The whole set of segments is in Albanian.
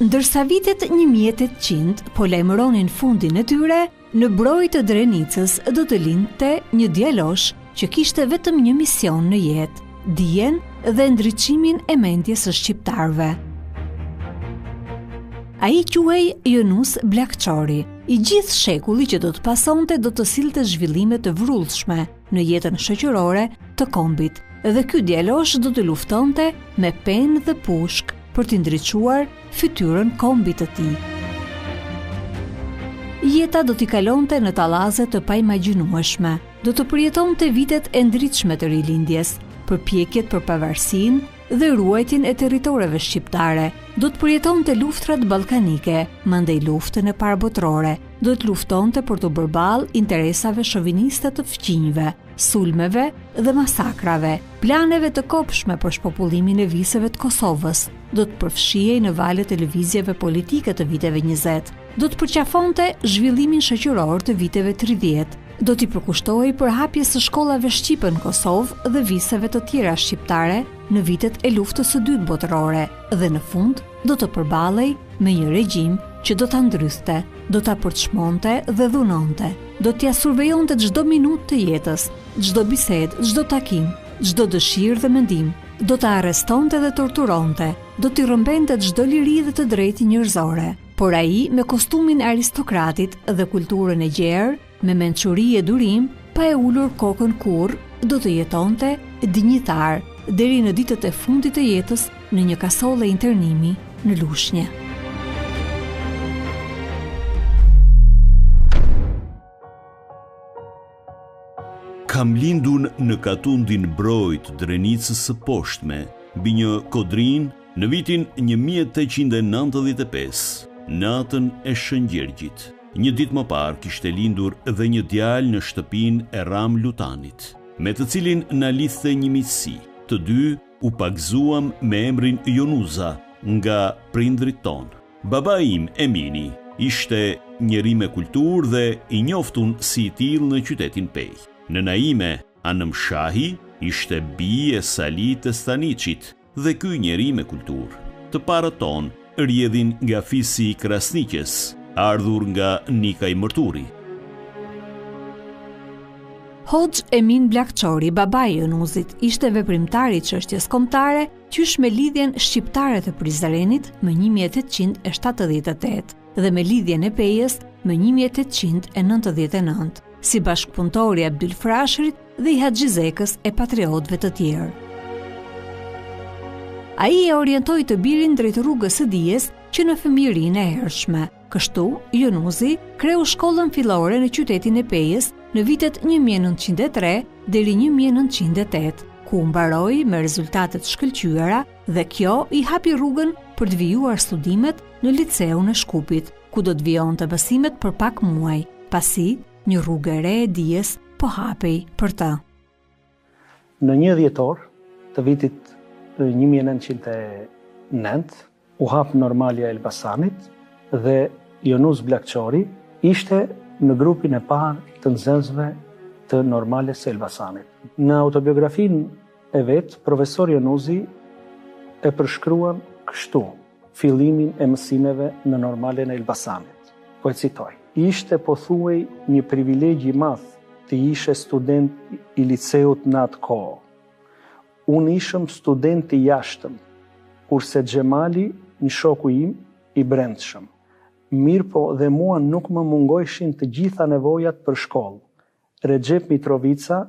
Ndërsa vitet 1800 po lajmëronin fundin e tyre, në brojë të Drenicës do të lindte një djalosh që kishte vetëm një mision në jetë, dijen dhe ndriçimin e mendjes së shqiptarëve. Ai quhej Jonus Bllakçori. I gjithë shekulli që do të pasonte do të sillte zhvillime të vrullshme në jetën shoqërore të kombit, dhe ky djalosh do të luftonte me penë dhe pushk për të ndriçuar fytyrën kombit të tij. Jeta do t'i kalonte në tallaze të paimagjinueshme, do të përjetonte vitet e ndritshme të rilindjes, përpjekjet për pavarësinë dhe ruajtjen e territoreve shqiptare, do të përjetonte luftrat ballkanike, mandej luftën e parë botërore, do të luftonte për të bërë balë interesave shoviniste të fqinjve, sulmeve dhe masakrave, planeve të kopshme për shpopullimin e viseve të Kosovës, do të përfshihej në valët e lëvizjeve politike të viteve 20, do të përqafonte zhvillimin shoqëror të viteve 30, do t'i përkushtohej për hapjes së shkollave shqipe në Kosovë dhe viseve të tjera shqiptare në vitet e luftës së dytë botërore, dhe në fund do të përballej me një regjim që do ta ndryste, do ta përçmonte dhe dhunonte, do t'ia survejonte çdo minutë të jetës, çdo bisedë, çdo takim, çdo dëshirë dhe mendim, do ta arrestonte dhe torturonte, do t'i rrëmbente çdo liri dhe të drejtë njerëzore. Por ai, me kostumin aristokratit dhe kulturën e gjerë, me mençuri e durim, pa e ulur kokën kurrë, do të jetonte dinjitar deri në ditët e fundit të jetës në një kasolle internimi në Lushnjë. Kam lindun në katundin brojë të Drenicës së poshtme, mbi një kodrin në vitin 1895, natën e Shëngjërgjit. Një ditë më parë kishte lindur dhe një djalë në shtëpinë e Ram Lutanit, me të cilin na lidhte një miqësi. Të dy u pagzuam me emrin Jonuza nga prindrit tonë. Baba im, Emini, ishte njeri me kulturë dhe i njoftun si i tillë në qytetin Pej. Nëna ime, Anëm Shahi, ishte bie e Salit të Staniçit dhe ky njeri me kulturë. Të parët tonë rrjedhin nga fisi i Krasniqës, ardhur nga Nika i Mërturi. Hoxh Emin Bllakçori, babai i Jonuzit, ishte veprimtar i çështjes kombëtare, qysh me lidhjen shqiptare të Prizrenit më 1878 dhe me lidhjen e Pejës më 1899, si bashkëpunëtor i Abdyl Frashërit dhe i Haxhizekës e patriotëve të tjerë. Ai e orientoi të birin drejt rrugës së dijes që në fëmijërinë e hershme. Kështu, Jonuzi kreu shkollën fillore në qytetin e Pejës në vitet 1903 deri 1908, ku mbaroi me rezultate të shkëlqyera dhe kjo i hapi rrugën për të vijuar studimet në liceun e Shkupit, ku do të vijonte besimet për pak muaj, pasi një rrugë e re e dijes po hapej për të. Në 1 dhjetor të vitit 1909 u hap Normalja e Elbasanit dhe Jonus Bllakçori ishte në grupin e parë të nxënësve të Normales së Elbasanit. Në autobiografinë e vet, profesor Jonuzi e përshkruan kështu fillimin e mësimeve në Normalen e Elbasanit. Po e citoj: "Ishte pothuaj një privilegj i madh të ishe student i liceut në atë kohë. Unë ishëm student i jashtëm, kurse Xhemali, një shoku im i brendshëm. Mirë po dhe mua nuk më mungojshin të gjitha nevojat për shkollë. Recep Mitrovica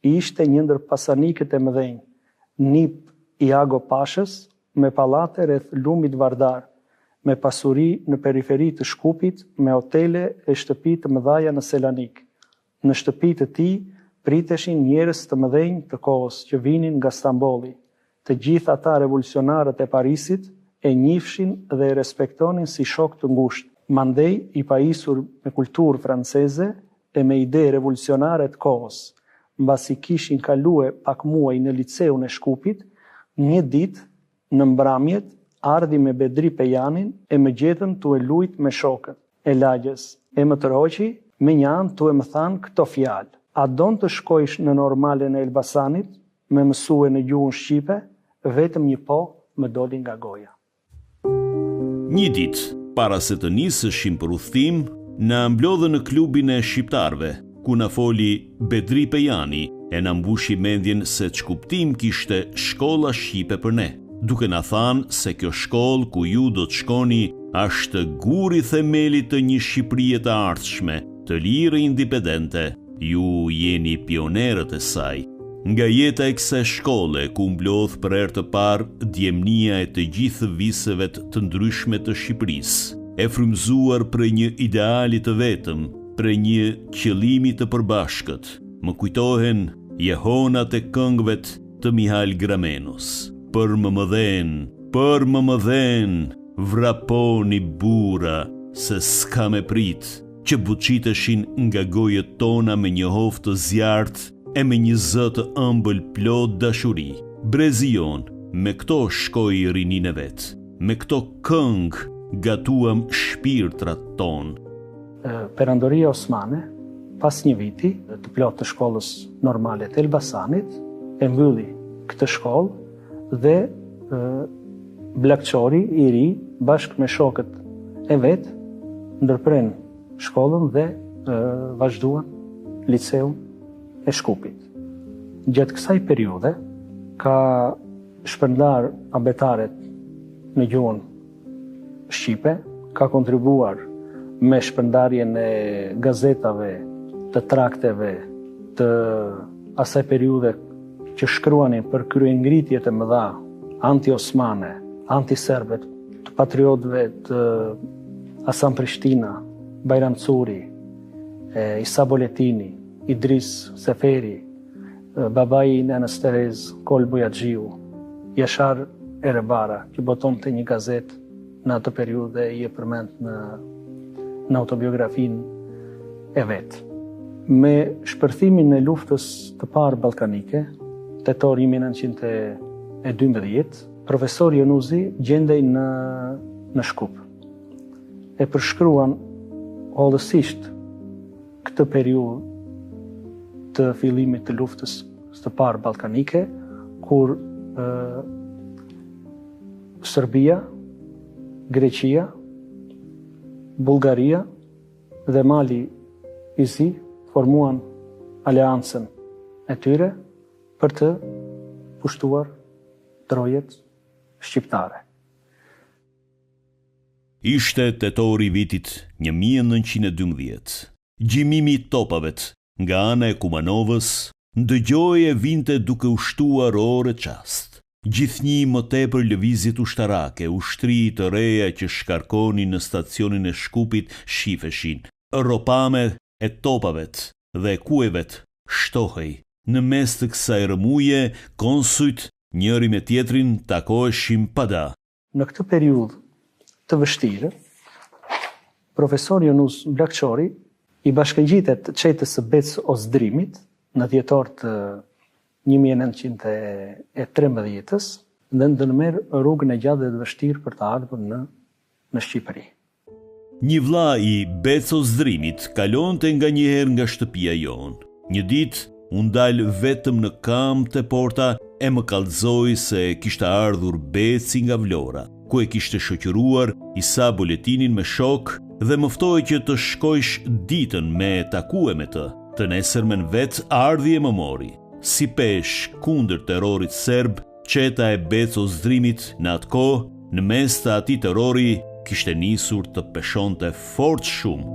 ishte një ndër pasanikët e mëdhenj, nip i Ago Pashës, me pallate rreth Lumit Vardar, me pasuri në periferi të Shkupit, me hotele e shtëpi të mëdhaja në Selanik. Në shtëpi të tij priteshin njerëz të mëdhenj të kohës që vinin nga Stambolli. Të gjithë ata revolucionarët e Parisit e njifshin dhe e respektonin si shok të ngushtë. Mandej i pajisur me kulturë franceze e me ide revolucionare të kohës. Mbasi kishin kalue pak muaj në liceun e Shkupit, një ditë në mbrëmjet ardhi me Bedri Pejanin e më gjetën tu e lujt me shokët e lagjës. E më tërhoqi me një anë tu e më thanë këto fjalë: "A don të shkojsh në Normalen e Elbasanit me mësue në gjuhën shqipe?" Vetëm një po më doli nga goja. Një ditë, para se të nisëshim për udhëtim, na mblodhën në klubin e shqiptarëve, ku na foli Bedri Pejani e na mbushi mendjen se ç'kuptim kishte shkolla shqipe për ne, duke na thënë se kjo shkollë ku ju do të shkoni është guri themelit të një Shqipërie të ardhshme, të lirë indipendente. Ju jeni pionerët e saj. Nga jeta e kësaj shkolle ku mblodh për herë të parë djemnia e të gjithë viseve të ndryshme të Shqipërisë, e frymëzuar për një ideali të vetëm, për një qëllimi të përbashkët, më kujtohen jehonat e këngëve të Mihal Gramenos. Për më mëdhen, vraponi bura, se s'ka me prit, që buçiteshin nga gojët tona me një hoftë të zjarrt e me një zë të ëmbël plot dashuri. Brezion, me këto shkoi rinin e vet, me këto këngë gatuam shpirtrat ton. Perandoria Osmane, pas një viti të plot të shkollës normale të Elbasanit, e mbylli këtë shkollë dhe Bllakçori i ri bashkë me shokët e vet ndërpren shkollën dhe vazhduan liceun e Shkupit. Gjatë kësaj periudhe ka shpërndar abetaret në gjuhën shqipe, ka kontribuar me shpërndarjen e gazetave, të trakteve të asaj periudhe që shkruanin për kryengritjet e mëdha anti-osmane, anti-serbe, të patriotëve të Hasan Prishtina, Bajram Curi, Isa Boletini, Idris Seferi, babai i Nenës Terez, Kolbu Yaxhiu, Jashar Erebara, që botonte një gazet në atë periudhe i e përmend në autobiografinë e vet. Me shpërthimin e luftës të parë ballkanike, tetor 1912, profesori Jonuzi gjendej në Shkup. E përshkruan hollësisht këtë periudhë të fillimit të luftës së parë ballkanike, kur Serbia, Greqia, Bullgaria dhe Mali i Zi formuan aleancën e tyre për të pushtuar trojet shqiptare. Ishte tetori vitit 1912. Gjimimi i topavet nga ana e Kumanovës ndëgjoi e vinte duke ushtuar orë çast. Gjithnjë më tepër lëvizjet ushtarake, ushtri të reja që shkarkonin në stacionin e Shkupit shifeshin. Ropame e topavet dhe kuevet shtohej. Në mes të kësaj rëmuje, konsujt njëri me tjetrin takoheshin pada. Në këtë periudhë të vështirë, profesor Jonus Bllakçori i bashkëngjitet çetës së Bec Ozdrimit në dhjetor të 1913-s dhe ndërmerr rrugën e gjatë dhe të vështirë për të ardhur në Shqipëri. Një vlla i Bec Ozdrimit kalonte nganjëherë nga shtëpia jon. Një ditë u dal vetëm në kam te porta e më kallëzoi se kishte ardhur Beci nga Vlora, ku e kishte shoqëruar Isa Boletinin me shok dhe më ftoi që të shkojsh ditën me takue me të. Të nesërmen vet ardhje më mori. Si pesh kundër terrorit serb, çeta e Bec Ozdrimit në atë kohë, në mes të atij terrori, kishte nisur të peshonte fort shumë.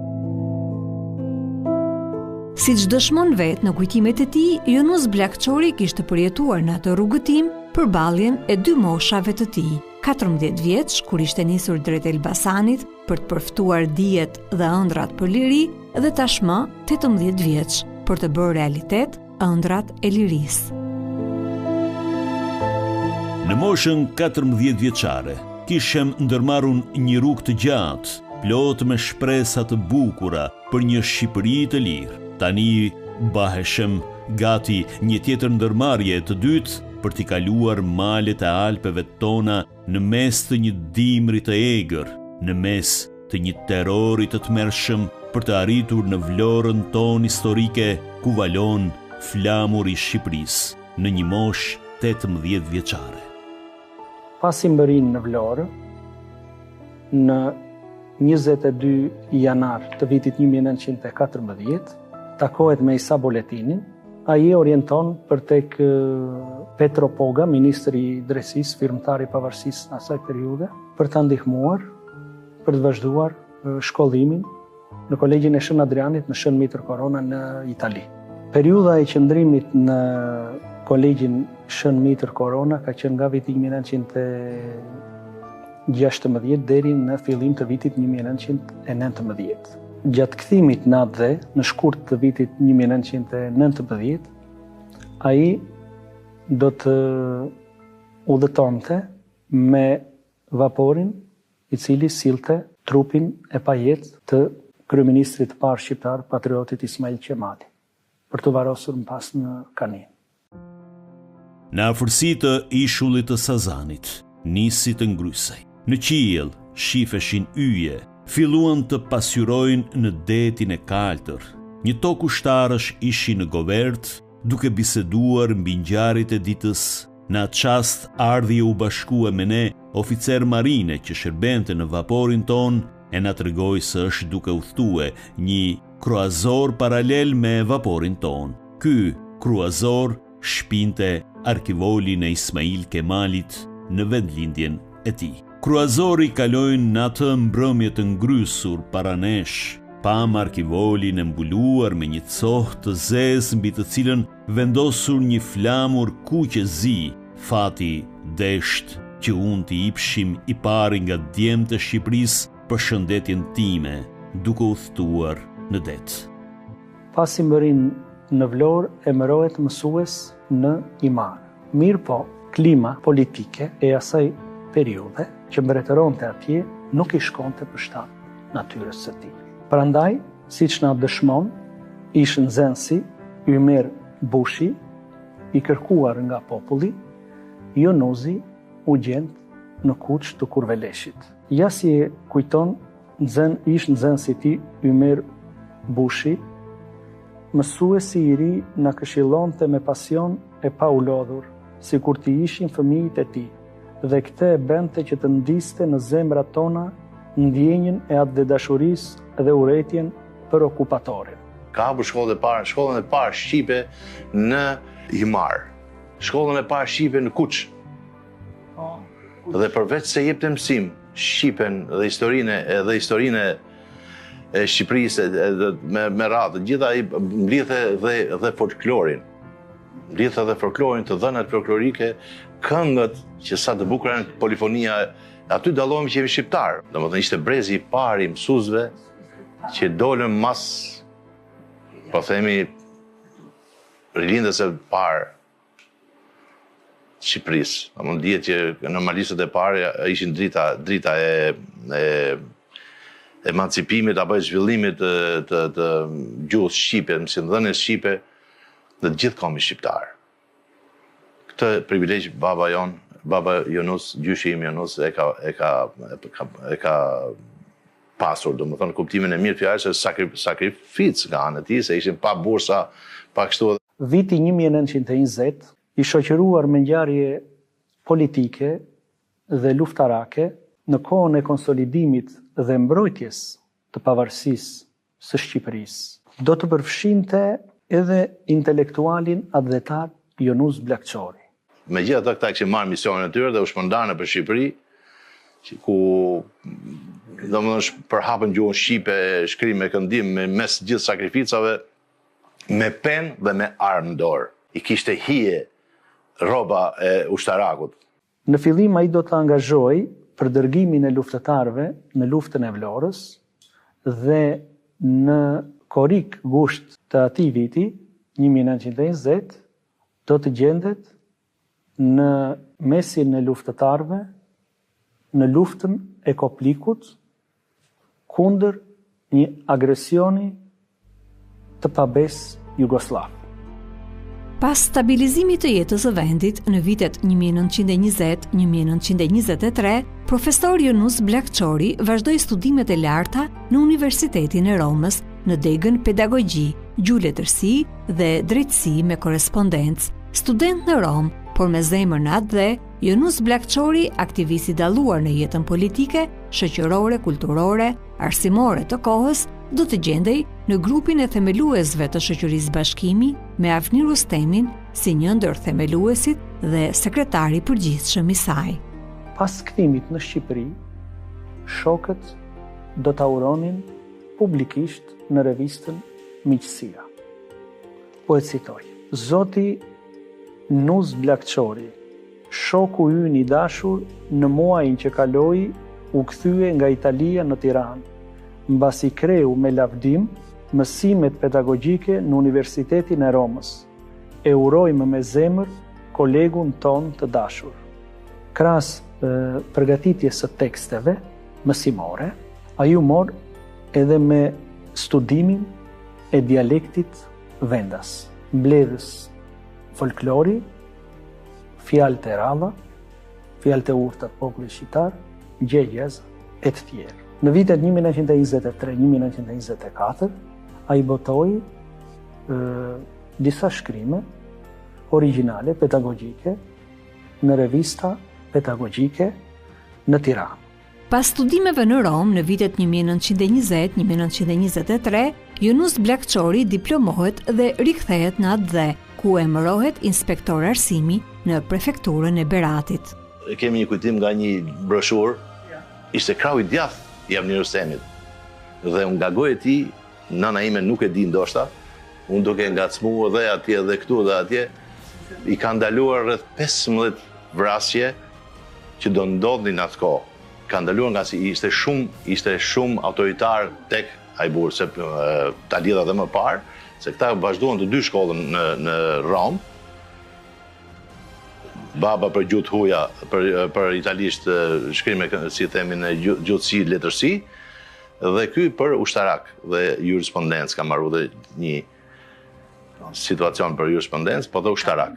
Siç dëshmon vetë në kujtimet e tij, Jonus Bllakçori kishte përjetuar në atë rrugëtim përballjen e dy moshave të tij. 14 vjeç, kur ishte nisur drejt Elbasanit për të përftuar dijet dhe ëndrat për liri, dhe tashmë 18 vjeç, për të bërë realitet ëndrat e lirisë. Në moshën 14 vjeçare, kishem ndërmarrun një rrugë të gjatë, plot me shpresa të bukura për një Shqipëri të lirë. Tani baheshem gati një tjetër ndërmarrje të dytë për t'i kaluar malet e Alpeve tona në mes të një dimri të egër, në mes të një terrori të tmerrshëm për të arritur në Vlorën tonë historike ku valon flamuri i Shqipërisë në një moshë 18 vjeçare. Pasi mbërin në Vlorë, në 22 janar të vitit 1914, takohet me Isa Boletinin. Ai orienton për tek Petro Poga, ministri i drejtësisë, firmtar i pavarësisë në asaj periudhe, për ta ndihmuar për të vazhduar shkollimin në Kolegjin e Shën Adrianit në Shën Mitër Korona në Itali. Periudha e qëndrimit në Kolegjin Shën Mitër Korona ka qenë nga viti 1916 deri në fillim të vitit 1919. Gjatë kthimit në atë dhe, në shkurt të vitit 1919, ai do të udhëtonte me vaporin i cili sillte trupin e pajet të kryeministrit të parë shqiptar, patriotit Ismail Qemali, për të varosur më pas në Kanin. Në afërsi të ishullit të Sazanit, nisi të ngrysej. Në qiell shifeshin yje, filluan të pasqyrojnë në detin e kaltër. Një tokë ushtarësh ishin në Govert, duke biseduar mbi ngjarjet e ditës. Në atë çast ardhi u bashkua me ne oficer marine që shërbente në vaporin ton e na tregoi se është duke udhtue një kruazor paralel me vaporin ton. Ky kruazor shpinte arkivolin e Ismail Kemalit në vendlindjen e tij. Kruazori kalojnë në atë mbrëmje të ngrysur para nesh, pam arkivolin e mbuluar me një cohë të zezë mbi të cilën vendosur një flamur kuqe zi, fati desht që unë t'i ipshim i pari nga djemtë e Shqipërisë për shëndetjen time, duke udhëtuar në det. Pasi mërin në Vlorë emërohet mësues në Imar. Mirë po, klima politike e asaj periudhe që mbretëronte atje nuk i shkonte për shtat natyrës së tij. Prandaj, siç na dëshmon ish nxënësi Ymer Bushi, i kërkuar nga populli, Jonuzi u gjend në kuç të Kurveleshit. Ja si e kujton ish nxënësi i tij Ymer Bushi, mësuesi i ri na këshillonte me pasion e pa u lodhur, sikur të ishin fëmijët e tij. Dhe këtë e bente që të ndiste në zemrat tona ndjenjën e atë dhe dashurisë dhe urrëtitjen për okupatorin. Ka hapur shkollën e parë shqipe në Imar. Shkollën e parë shqipe në Kuç. Dhe përveç se jepte mësim shqipen dhe historinë e Shqipërisë me radhë, gjitha ai mblidhe dhe folklorin. Mblidhe dhe folklorin, të dhënat folklorike, këngët që sa të bukura janë, polifonia, aty dallohemi që jemi shqiptar. Domethënë ishte brezi i parë i mësuesve që dolën mas, po themi, rilindës e parë Shqipërisë. Domethënë dihet që normalistët e parë ishin drita e emancipimit apo e zhvillimit të gjuhës shqipe, mësimdhënies shqipe dhe të gjithë kombit shqiptar. Këtë privilegj baba Jonus, gjyshi im Jonus e ka pasur, domethënë kuptimin e mirë fjalës se sakrificë nga ana e tij, se ishin pa bursa, pa kështu. Viti 1920 i shoqëruar me ngjarje politike dhe luftarake në kohën e konsolidimit dhe mbrojtjes të pavarësisë së Shqipërisë, do të përfshinte edhe intelektualin adhetar Jonus Bllakçori. Megjithatë këta kishin marrë misionin e tyre dhe u shpërndarën për Shqipëri, ku domethënë përhapën gjuhën shqipe, shkrim me këndim mes gjithë sakrificave, me penë dhe me armë dorë. I kishte hije rroba e ushtarakut. Në fillim ai do të angazhojë për dërgimin e luftëtarëve në luftën e Vlorës dhe në korik gusht të atij viti, 1920, do të gjendet në mesin e luftëtarëve në luftën e Koplikut kundër një agresioni të pabesë jugoslav. Pas stabilizimit të jetës së vendit në vitet 1920-1923, profesor Jonus Bllakçori vazhdoi studimet e larta në Universitetin e Romës në degën pedagogji, gjuhëletërsi dhe drejtësi me korrespondencë. Student në Rom, por me zemër në atë dhe, Yunus Bllakçori, aktivist i dalluar në jetën politike, shoqërore, kulturore, arsimore të kohës, do të gjendej në grupin e themeluesve të shoqërisë Bashkimi me Avni Rustemin si një ndër themeluesit dhe sekretari i përgjithshëm i saj. Pas kthimit në Shqipëri, shokët do ta uronin publikisht në revistën Miqësia. Po e citoj: Zoti Nus Bllakçori, shoku ynë i dashur, në muajin që kaloi u kthye nga Italia në Tiranë, mbasi kreu me lavdim mësimet pedagogjike në Universitetin e Romës. E urojmë me zemër kolegun ton të dashur. Krahas përgatitjes së teksteve mësimore, ai u mor edhe me studimin e dialektit vendas, mbledhës folklori, fjalët e rradha, fjalët e urta të popullit shqiptar, gjegjes e të tjerë. Në vitet 1923-1924, ai botoi disa shkrime origjinale pedagogjike në revista pedagogjike në Tiranë. Pas studimeve në Rom në vitet 1920-1923, Yunus Bllakçori diplomohet dhe rikthehet në atë dhe, ku emërohet inspektor arsimi në prefekturën e Beratit. Kemi një kujtim nga një broshurë, ishte krau i djathtë i Avni Rustemit. Dhe unë nga goja e tij, nëna ime nuk e di ndoshta, unë duke ngacmuar dhe atje dhe këtu dhe atje, i ka ndaluar rreth 15 vrasje që do ndodhin atë kohë. Ka ndaluar nga si ishte shumë autoritar tek ai burr, se ta lidha dhe më parë, se këta vazhduan të dy shkollën në Rom. Baba për gjuhë huaja, për italisht shkrime si themin në gjuhësi, letërsi, dhe ky për ushtarak dhe jurisprudencë, ka marrë dhe një situacion për jurisprudencë, po dhe ushtarak.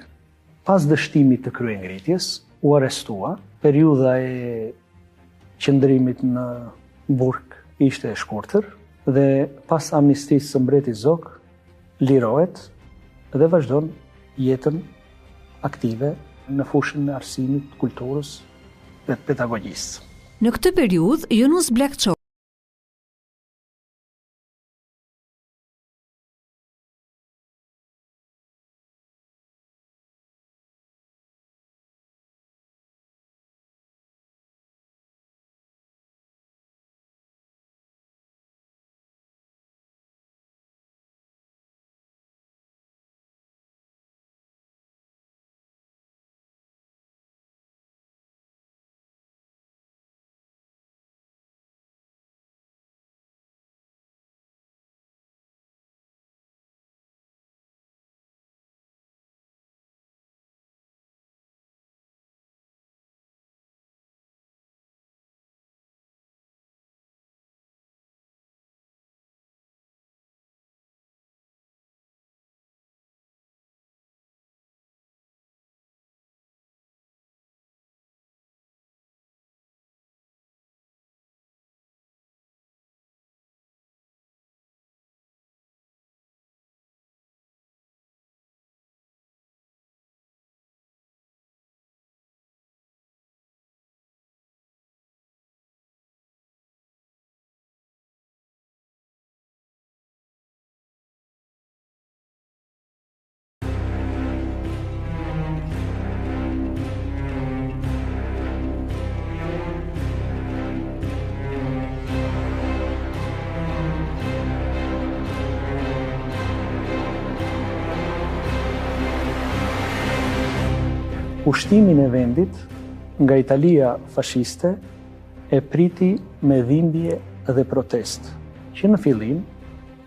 Pas dështimit të kryengritjes, u arrestua. Periudha e qëndrimit në burg ishte e shkurtër dhe pas amnistisë së mbretit Zog, lirohet dhe vazhdon jetën aktive në fushën e arsimit, kulturës dhe pedagogjisë. Në këtë periudhë, Yunus Bllakçori Ushtimin e vendit nga Italia fashiste e priti me dhimbje dhe protest, që në fillim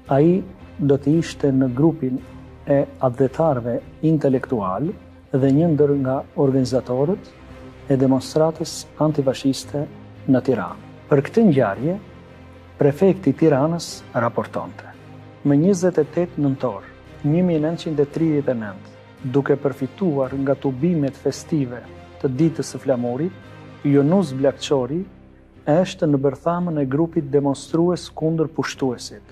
ai do të ishte në grupin e adhetarëve intelektual dhe një ndër nga organizatorët e demonstratës antifashiste në Tiranë. Për këtë ngjarje, prefekti i Tiranës raportonte: më 28 nëntor 1939, duke përfituar nga tubimet festive të ditës së flamurit, Yunus Bllakçori është në bërthamën e grupit demonstrues kundër pushtuesit.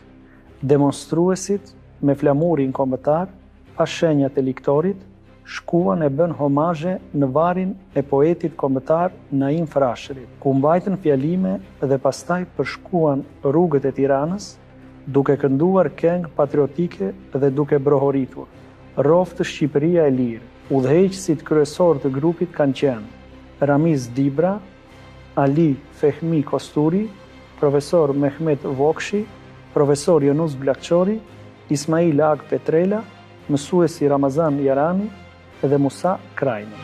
Demonstruesit me flamurin kombëtar, pa shenjat e liktorit, shkuan e bën homazhe në varrin e poetit kombëtar Naim Frashërit, ku mbajtën fjalime dhe pastaj përshkuan rrugët e Tiranës, duke kënduar këngë patriotike dhe duke brohoritur. Roftë Shqipëria e lirë. Udhëheqësit kryesor të grupit kanë qenë Ramiz Dibra, Ali Fehmi Kosturi, profesor Mehmet Vokshi, profesor Yunus Blakçori, Ismail Ag Petrela, mësuesi Ramazan Jarani dhe Musa Krajni.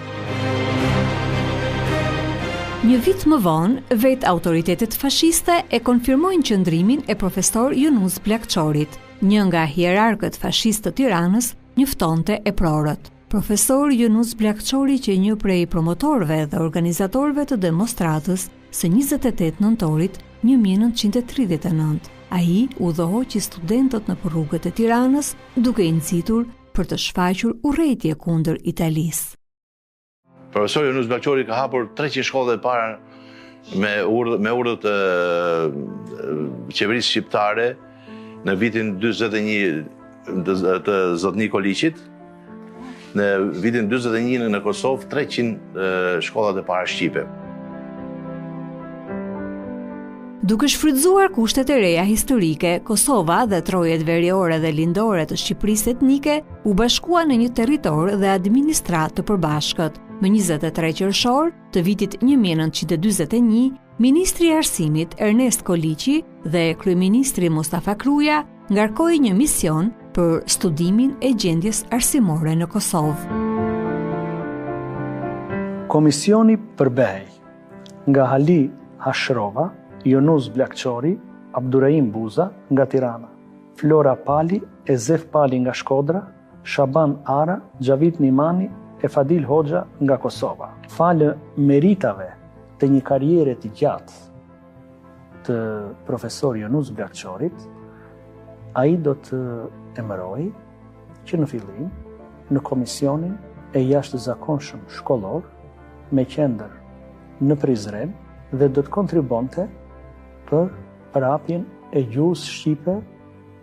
Një vit më vonë, vetë autoritetet fashiste e konfirmojnë qëndrimin e profesor Yunus Blakçorit. Një nga hierarkët fashist të Tiranës njoftonte e prorët. Profesor Yunus Blakçori, që një prej promotorëve dhe organizatorëve të demonstratës së 28 nëntorit 1939. Ai udhëhoqi studentët në rrugët e Tiranës duke i nxitur për të shfaqur urrëtie kundër Italisë. Profesor Yunus Blakçori ka hapur 300 shkolla të para me urdhër të qeverisë shqiptare në vitin 41 të Zot Nikoliçit. Në vitin 41 në Kosovë 300 shkollat e para shqipe. Duke shfrytzuar kushtet e reja historike, Kosova dhe trojet veriore dhe lindore të Shqipërisë etnike u bashkuan në një territor dhe administrat të përbashkët. Më 23 qershor të vitit 1941, Ministri i Arsimit Ernest Koliçi dhe Kryeministri Mustafa Kruja ngarkoi një mision për studimin e gjendjes arsimore në Kosovë. Komisioni përbehej nga Hali Hashrova, Yunus Blakçori, Abdurrahim Buza nga Tirana, Flora Pali e Zef Pali nga Shkodra, Shaban Ara, Xhavit Nimani e Fadil Hoxha nga Kosova. Falë meritave të një karriere të gjatë të profesor Yunus Blakçorit, ai do të emërojë që në fillim në komisionin e jashtëzakonshëm shkollor me qendër në Prizren dhe do të kontribonte për prapjen e gjuhës shqipe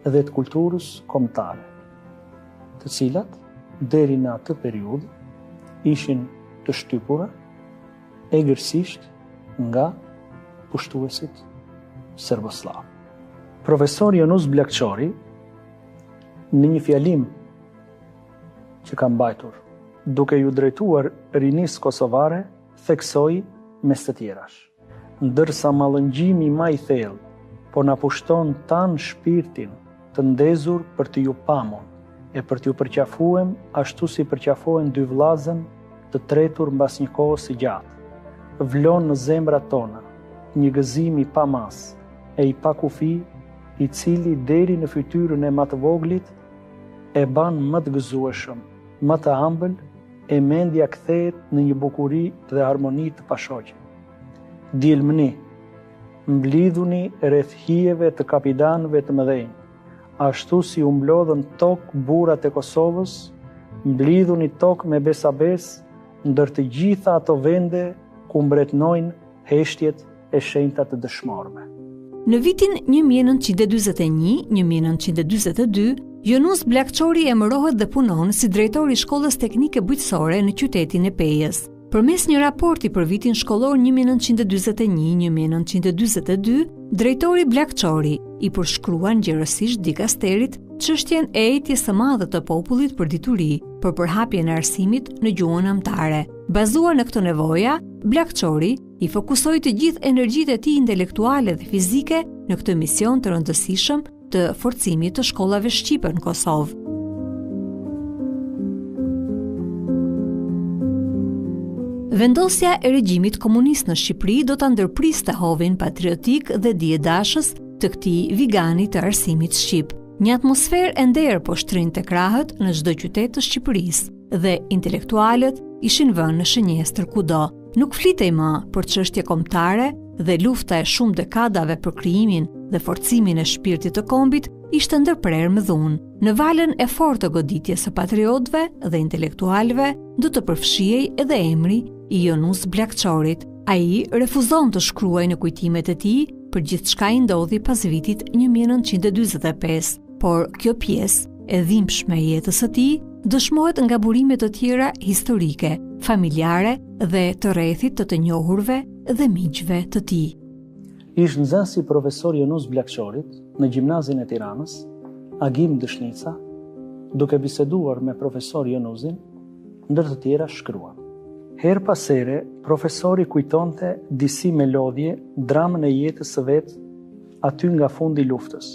dhe të kulturës kombëtare, të cilat deri në atë periudhë ishin të shtypura egërsisht nga pushtuesit serboslav. Profesor Yunus Blakçori në një fjalim që ka mbajtur, duke ju drejtuar rinisë kosovare, theksoi mes të tjerash: ndërsa mallëngjimi më i thellë po na pushton tan shpirtin të ndezur për të ju pamur e për t'ju përqafuem ashtu si përqafohen dy vllazën të tretur mbas një kohë së gjatë. Vlon në zemrat tona një gëzim i pamas e i pa kufi, i cili deri në fytyrën e më të voglit e ban më të gëzueshëm, më të ëmbël, e mendja kthehet në një bukuri dhe harmoni të pashoqe. Dielmëni, mblidhuni rreth hijeve të kapitanëve të mëdhenj, ashtu si u mblodhën tokë burrat e Kosovës, mblidhuni tokë me besabes ndër të gjitha ato vende ku mbretnojnë heshtjet e shenjta të dëshmorëve. Në vitin 1941-1942, Yunus Blakçori emërohet dhe punon si drejtori i Shkollës Teknike Bujqësore në qytetin e Pejës. Përmes një raporti për vitin shkollor 1941-1942, drejtori Blakçori i përshkruan gjerësisht dikasterit çështjen e ejtjes së madhe të popullit për dituri, për përhapjen e arsimit në gjuhën amtare. Bazuar në këtë nevoja, Blakçori i fokusoi të gjithë energjitë e tij intelektuale dhe fizike në këtë mision të rëndësishëm të forcimit të shkollave shqipe në Kosovë. Vendosja e regjimit komunist në Shqipëri do ta ndërpriste hovin patriotik dhe diedashës të këtij vigani të arsimit shqip. Një atmosferë e nderë po shtrinte krahët në çdo qytet të Shqipërisë dhe intelektualët ishin vënë në shënjestër kudo. Nuk flitej më për çështje kombëtare dhe lufta e shumë dekadave për krijimin dhe forcimin e shpirtit të kombit ishte ndërprerë me dhunë. Në valën e fortë të goditjes së patriotëve dhe intelektualëve do të përfshihej edhe emri i Yunus Blakçorit. Ai refuzon të shkruajë në kujtimet e tij për gjithçka i ndodhi pas vitit 1945, por kjo pjesë e dhimbshme e jetës së tij dëshmohet nga burime të tjera historike, familjare dhe të rrethit të njohurve dhe miqve të tij. Ish nxënësi profesor Jonus Blakçorit në Gjimnazin e Tiranës, Agim Dëshnica, duke biseduar me profesor Jonusin, ndër të tjera shkruan. Her pas here, profesori kujtonte disi melodje dramën e jetës së vet aty nga fundi i luftës,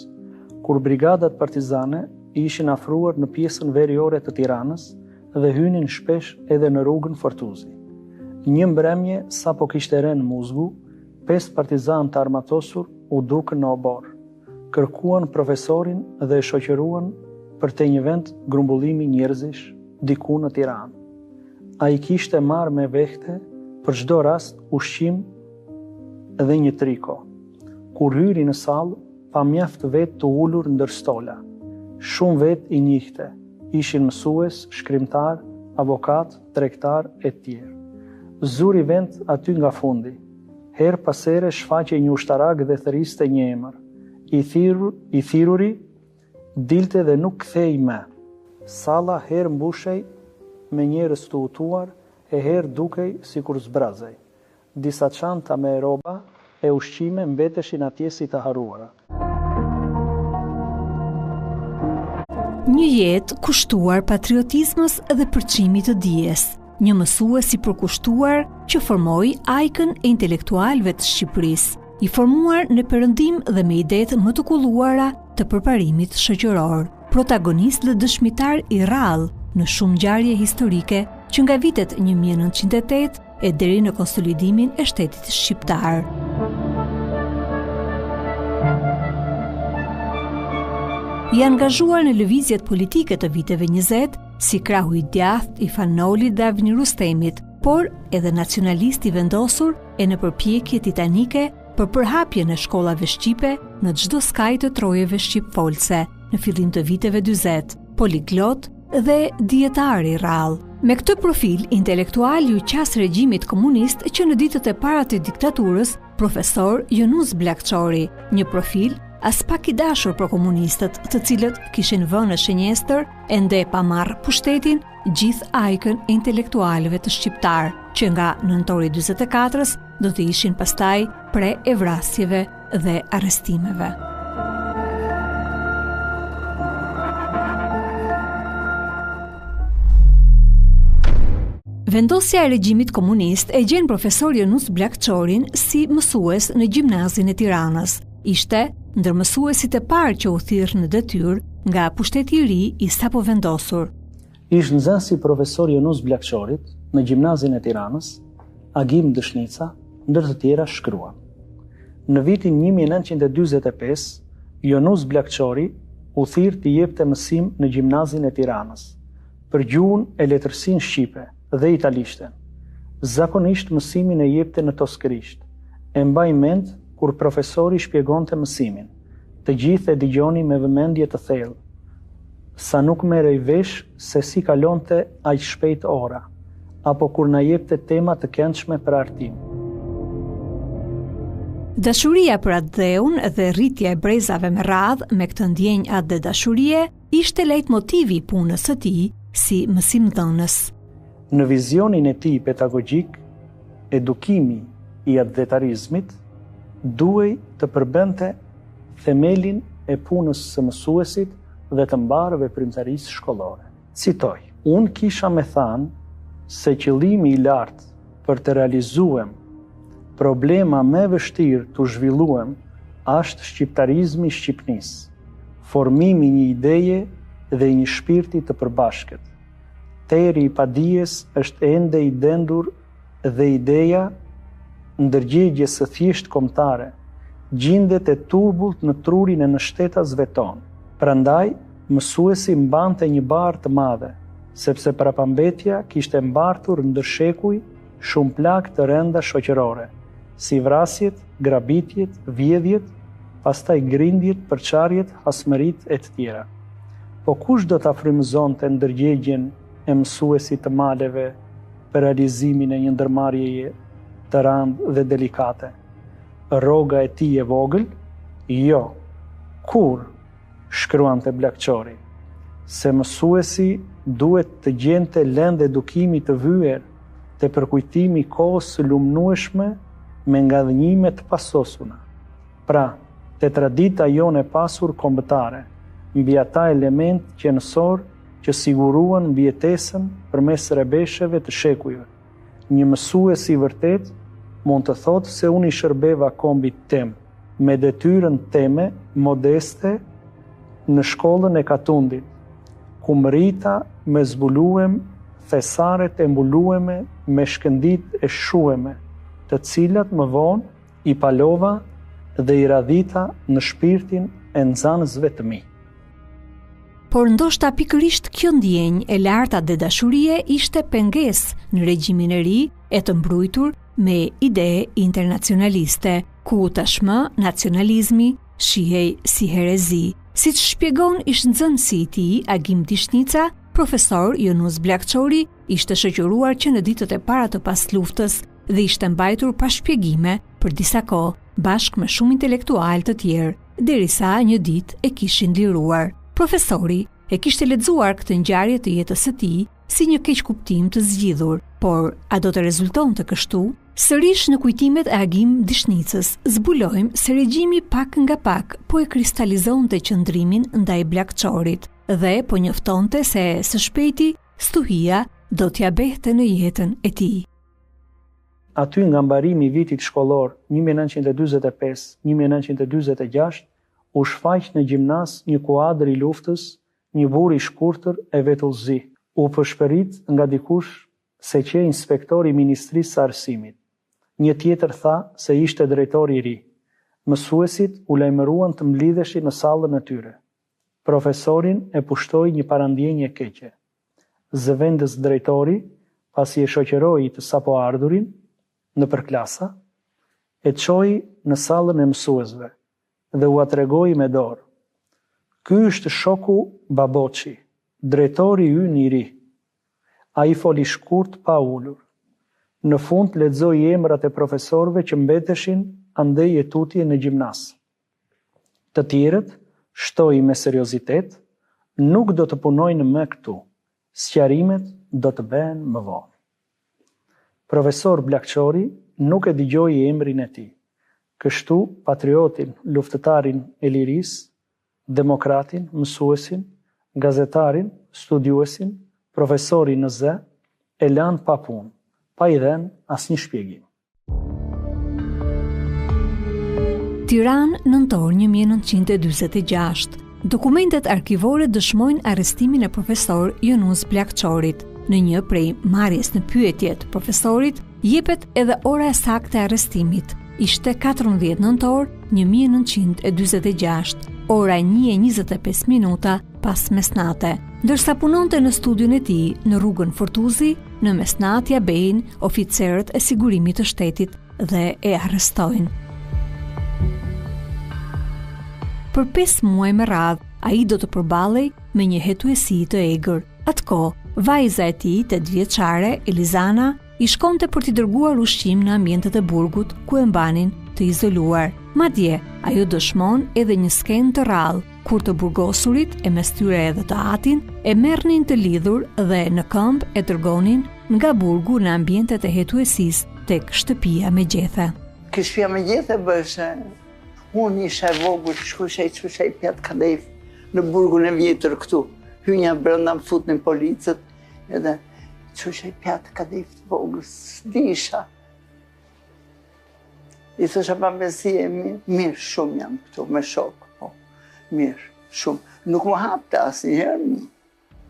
kur brigadat partizane ishin afruar në pjesën veriore të Tiranës dhe hynin shpesh edhe në rrugën Fortuzi. Një mbrëmje sapo kishte rënë Muzgu, 5 partizan të armatosur u dukën në obor, kërkuan profesorin dhe e shoqëruan për te një vend grumbullimi njerëzish diku në Tiranë. A i kishte marrë me vehte për çdo rast ushqim dhe një triko. Kur hyri në sallë, pa mjaft vetë të ulur ndër stola. Shumë vetë i njihte, ishin mësues, shkrimtar, avokat, tregtar e tjerë. Zuri vend aty nga fundi. Her pas here shfaqe një ushtarak dhe thëriste një emër. I thiruri dilte dhe nuk kthej më. Salla her mbushej me njerëz të utuar e her dukej sikur zbrazej. Disa çanta me roba e ushqime mbeteshin atje si të haruara. Një jetë kushtuar patriotizmës dhe përçimit të dijes, një mësues i përkushtuar që formoi ajkën e intelektualëve të Shqipërisë, i formuar në perëndim dhe me idetë më të kulluara të përparimit shoqëror, protagonist dhe dëshmitar i rrallë në shumë ngjarje historike që nga vitet 1908 e deri në konsolidimin e shtetit shqiptar. I angazhuar në lëvizjet politike të viteve 20, si krahu i djathtë i Fanolit dhe Avni Rustemit, por edhe nacionalist i vendosur e në përpjekje titanike për përhapjen e shkollave shqipe në çdo skaj të trojeve shqipfolse në fillim të viteve 40, poliglot dhe dietar i rrallë. Me këtë profil intelektual ju qas regjimit komunist që në ditët e para të diktaturës, profesor Jonus Blakçori, një profil as pak i dashur për komunistët, të cilët kishin vënë në shenjestër ende pa marrë pushtetin gjithë ajkën e intelektualëve të shqiptar, që nga nëntori 44-s do të ishin pastaj pre e vrasjeve dhe arrestimeve. Vendosja e regjimit komunist e gjen profesor Jonus Blakçorin si mësues në Gjimnazin e Tiranës. Ishte ndër mësuesit e parë që u thirr në detyrë nga pushteti i ri i sapo vendosur. Ish nxënësi profesor Jonus Blakçorit në Gjimnazin e Tiranës, Agim Dëshnica, ndër të tjera shkruan. Në vitin 1945, Jonus Blakçori u thirr të jepte mësim në Gjimnazin e Tiranës për gjuhën e letërsinë shqipe dhe italishten. Zakonisht mësimin e jepte në toskërisht. E mbaj mend kur profesori shpjegonte mësimin. Të gjithë e dëgjoni me vëmendje të thellë. Sa nuk merrej vesh se si kalonte aq shpejt ora, apo kur na jepte tema të këndshme për artim. Dashuria për atë dheun dhe rritja e brezave me radhë me këtë ndjenjë atë dhe dashurie ishte lejtmotivi i punës së tij si mësimdhënës. Në vizionin e tij pedagogjik, edukimi i atdhetarizmit duhej të përbente themelin e punës së mësuesit dhe të mbarë veprimtarisë shkollore. Citoj: "Unë kisha me thanë se qëllimi i lartë për të realizuar problema me vështirë të zhvilluem është shqiptarizmi i Shqipnisë, formimi një ideje dhe një shpirti të përbashkët. Teri i padijes është ende i dendur dhe ideja ndërgjegjes së thjesht kombëtare gjendet e turbullt në trurin e nështetasve tonë. Prandaj, mësuesi mbante një barë të madhe, sepse parapambetja kishte mbartur ndër shekuj shumë plagë të rënda shoqërore, si vrasjet, grabitjet, vjedhjet, pastaj grindjet, përçarjet, hasmërit e të tjera. Po kush do ta frymëzonte ndërgjegjen e mësuesit të maleve për realizimin e një ndërmarrjeje të rëndë dhe delikate? Rroga e tij e vogël? Jo. Kur, shkruante Blakçori, se mësuesi duhet të gjente lëndë edukimi të vyer të përkujtimi i kohës së lumnueshme me ngadhnjime të pasosuna. Pra, te tradita jone pasur kombëtare, mbi ata element qenësor që siguruan mbijetesën përmes rebesheve të shekujve. Një mësues i vërtet mund të thotë se unë i shërbeva kombit tem, me detyrën teme modeste në shkollën e Katundit, ku më rrita me zbuluem thesaret e mbulueme me shkëndit e shueme, të cilat më vonë i palova dhe i radhita në shpirtin e nxënësve të mi. Por ndoshta pikërisht kjo ndjenjë e larta dhe dashurie ishte pengesë në regjimin e ri e të mbrujtur me ide internacionaliste, ku tashmë nacionalizmi shihej si herezi, siç shpjegon ish nxënësi i tij Agim Dishnica, profesor Jonus Blakçori, ishte shoqëruar që në ditët e para të pasluftës dhe ishte mbajtur pa shpjegime për disa kohë, bashkë me shumë intelektual të tjerë, derisa një ditë e kishin liruar. Profesori e kishte lexuar këtë ngjarje të jetës së tij si një keq kuptim të zgjidhur, por a do të rezultonte kështu? Sërish në kujtimet e Agim Dishnicës, zbulojmë se regjimi pak nga pak po e kristalizonte qëndrimin ndaj Blakçorit dhe po njoftonte se së shpejti stuhia do t'ja behte në jetën e tij. Aty nga mbarimi i vitit shkollor 1945-1946 u shfaq në gjimnas një kuadër i luftës, një burr i shkurtër e vetullzi. U përshpërit nga dikush se që inspektori i Ministrisë së Arsimit. Një tjetër tha se ishte drejtori i ri. Mësuesit u lajmëruan të mblidheshin në sallën e tyre. Profesorin e pushtoi një parandjenje keqe. Zëvendës drejtori, pasi e shoqëroi të sapo ardhurin nëpër klasa, e çoi në sallën e mësuesve dhe u atregoi me dorë. Ky është shoku Baboçi, drejtori ynë i ri. Ai foli shkurt pa ulur. Në fund lexoi emrat e profesorëve që mbeteshin andej e tutje në gjimnas. Të tjerët shtoi me seriozitet, nuk do të punojnë më këtu. Sqarimet do të bëhen më vonë. Profesor Blakçori nuk e dëgjoi emrin e tij. Kështu patriotin, luftëtarin e lirisë, demokratin, mësuesin, gazetarin, studiuesin, profesorin në zë, e lanë pa punë, pa i dhenë asnjë shpjegim. Tiranë, nëntor 1946. Dokumentet arkivore dëshmojnë arrestimin e profesor Jonus Blakçorit. Në një prej marrjes në pyetje të profesorit, jepet edhe ora e saktë e arrestimit. Ishte 14 nëntor 1946, ora 1:25 pas mesnate. Ndërsa punonte në studion e tij në rrugën Fortuzi, në mesnatë ja bejnë oficerët e sigurimit të shtetit dhe e arrestojnë. Për 5 muaj me radhë, ai do të përballej me një hetuesi të egër. Atko, vajza e tij, 8 vjeçare, Elizana, i shkonte për t'i dërguar ushqim në ambientet e burgut ku e mbanin të izoluar. Madje, ajo dëshmon edhe një skenë të rrallë, kur të burgosurit e mes tyre edhe të atin e merrnin të lidhur dhe në këmbë e dërgonin nga burgu në ambientet e hetuesis tek shtëpia me gjethe. Ky shtëpia me gjethe bëshe, unë isha e vogël, shkushej pjatë kadef në burgun e vjetër këtu. Hynja brenda më futnin policët edhe çushej pjatë kadef të vogël, s'disha. I thosha pambesi e mirë shumë jam këtu me shok, po, mirë, shumë. Nuk më hapte asnjëherë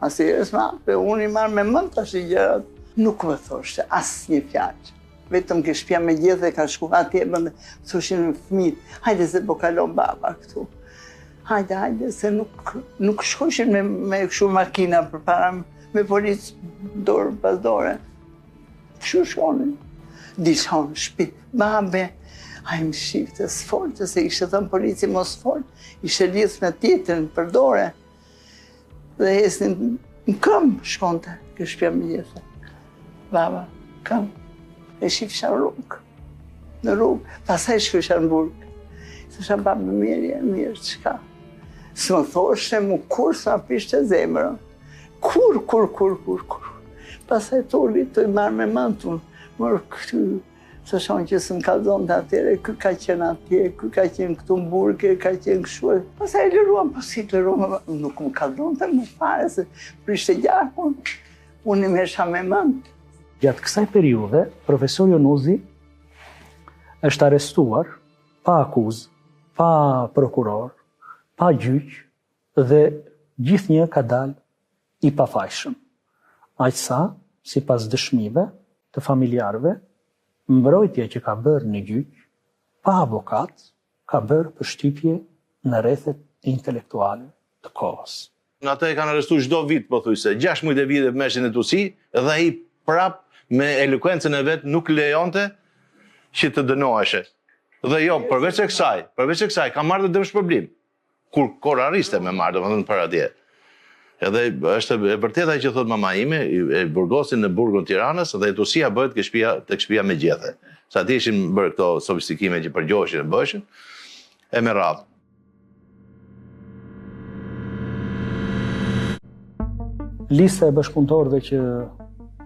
s'më hapte, unë i marrë me mend tash i gjërat. Nuk më thoshte asnjë fjalë. Vetëm ke shtëpia me gjethe ka shku atje më thoshin fëmijët, hajde se po kalon baba këtu. Hajde, se nuk shkojshin me kështu makina përpara me policë dorë pas dore. Kështu shkonin. Disha në shtëpi, babe, ai më shifte s'folte, se ishte thënë polici mos fol, ishte lidh me tjetrin për dore. Dhe esnin në këmbë shkonte, kjo shtëpia me gjethe. Baba, këmbë. E shifsha në rrugë, pasaj shkësha në burg. Thësha babë mirë, çka? S'më thoshe mu kur sa pishte zemrën. Kur. Pastaj toli të marrë me mantun, mërë këtu, të shonë që së në kaldon të atyre, kë ka qenë atje, kë ka qenë këtu në burke, ka qenë këshuë. Pastaj liruam, nuk më kaldon të më fare, se prishte gjakun, unë i mesha me mant. Gjatë kësaj periude, profesor Jonuzi është arrestuar pa akuzë, pa prokuror, pa gjyq dhe gjithnjë ka dalë i pafajshëm. Aqsa, sipas dëshmive të familjarëve, mbrojtja që ka bërë në gjyq, pa avokat, ka bërë përshtypje në rrethet intelektuale të kohës. Në atë e kanë arrestuar çdo vit, po thuj se 16 vite meshin e tusi, dhe ai prap me elokuencën e vet nuk lejonte që të dënoheshe. Dhe jo, përveç e kësaj, ka marrë dhe dëmshpërblim. Kur korariste me marrë, domethënë për atje. Edhe është e vërteta që thot mama ime, e burgosin në burgun Tiranës dhe etusia bëhet tek shtëpia me gjethe. Sa ati ishin bërë këto sofistikime që përgjoheshin e bëshin, e me radhë. Lista e bashkëpunëtorëve që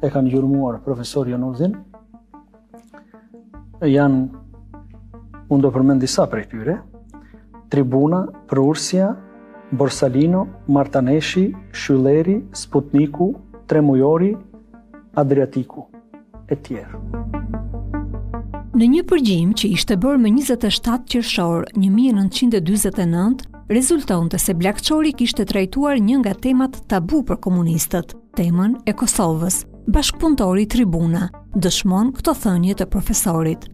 e kanë gjurmuar profesor Jonuzin janë, unë do përmend disa prej tyre: Tribuna, Prursia, Borsalino, Martaneshi, Shylleri, Sputniku, Tremujori, Adriatiku, e tjerë. Në një përgjim që ishte bërë më 27 qershor 1949, rezultonte se Bllakçori kishte trajtuar një nga temat tabu për komunistët, temën e Kosovës. Bashkëpunëtori Tribuna dëshmon këto thënie të profesorit.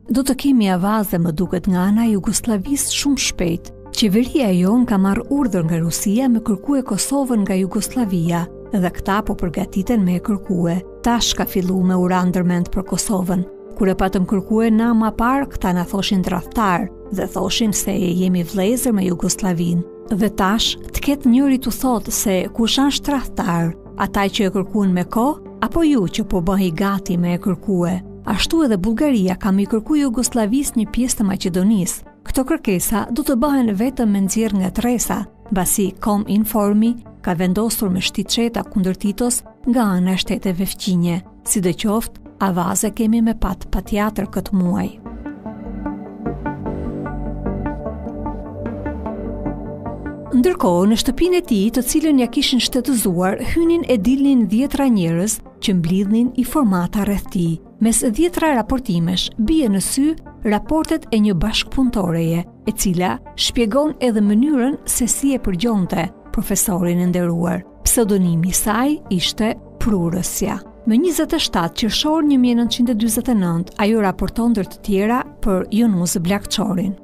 Do të kemi avaze, më duket, nga ana e Jugosllavisë shumë shpejt. Qeveria jon ka marrë urdhër nga Rusia me kërkue Kosovën nga Jugoslavia dhe këta po përgatiten me e kërkue. Tash ka fillu me ura ndërmend për Kosovën. Kur e patëm kërkue na ma parë, këta na thoshin tradhtar dhe thoshin se jemi vëllezër me Jugoslavinë. Dhe tash të ketë njëri të thotë se kush është tradhtar, ata që e kërkuan me kohë apo ju që po bëhej gati me e kërkue. Ashtu edhe Bullgaria ka me kërku Jugosllavisë një pjesë të Maqedonisë. Këto kërkesa do të bëhen vetëm me nxjerr nga tresa, mbasi Kominformi ka vendosur me shtyçeta kundër Titos nga ana e shteteve fqinje. Sidoqoftë, avaze kemi me patjetër këtë muaj. Ndërkohë, në shtëpinë e tij, të cilën ja kishin shtetëzuar, hynin e dilnin 10 njerëz që mblidhnin informata rreth tij. Mes 10 raportimesh bie në sy raportet e një bashkëpunëtoreje, e cila shpjegon edhe mënyrën se si e përgjonte profesorin e nderuar. Pseudonimi i saj ishte Prurësja. Më 27 qershor 1949, ajo raporton ndër të tjera për Jonuz Bllakçorin.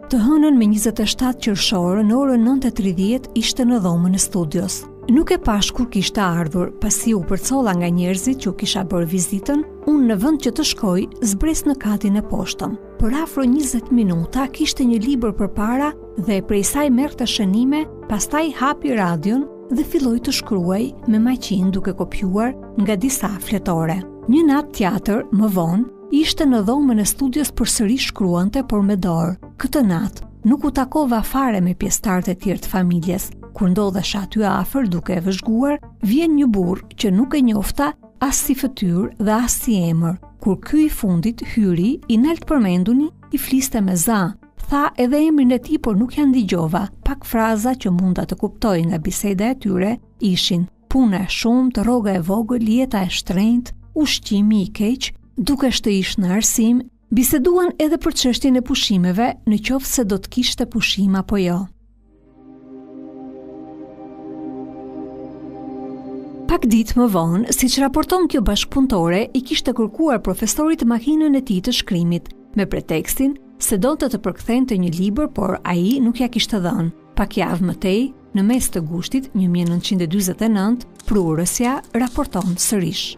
Të hënën me 27 qershor në orën 9:30 ishte në dhomën e studios. Nuk e pash kur kishte ardhur, pasi u përcolla nga njerëzit që u kisha bërë vizitën, unë në vend që të shkoj, zbres në katin e poshtëm. Për afro 20 minuta kishte një libër përpara dhe prej saj merrte shënime, pastaj hapi radion dhe filloi të shkruaj me maqinë duke kopjuar nga disa fletore. Një natë tjetër, më vonë, ishte në dhomën e studios përsëri shkruante, por me dorë. Këtë natë nuk u takova fare me pjesëtarët e tjerë të familjes. Kur ndodhesh aty afër duke e vëzhguar, vjen një burr që nuk e njofta as si fytyrë dhe as si emër. Kur ky i fundit hyri, i nalt përmenduni, i fliste me za. Tha edhe emrin e tij, por nuk ja ndigjova. Pak fraza që munda të kuptoj nga biseda e tyre ishin: puna e shumtë, rroga e vogël, jeta e shtrenjtë, ushqimi i keq, dukesh të ish në arsim. Biseduan edhe për çështjen e pushimeve, në qoftë se do të kishte pushim apo jo. Pak ditë më vonë, siç raporton kjo bashkëpunëtore, i kishte kërkuar profesorit makinën e tij të shkrimit, me pretekstin se donte të përkthente një libër, por ai nuk ja kishte dhënë. Pak javë më tej, në mes të gushtit 1949, Prurësja raporton sërish.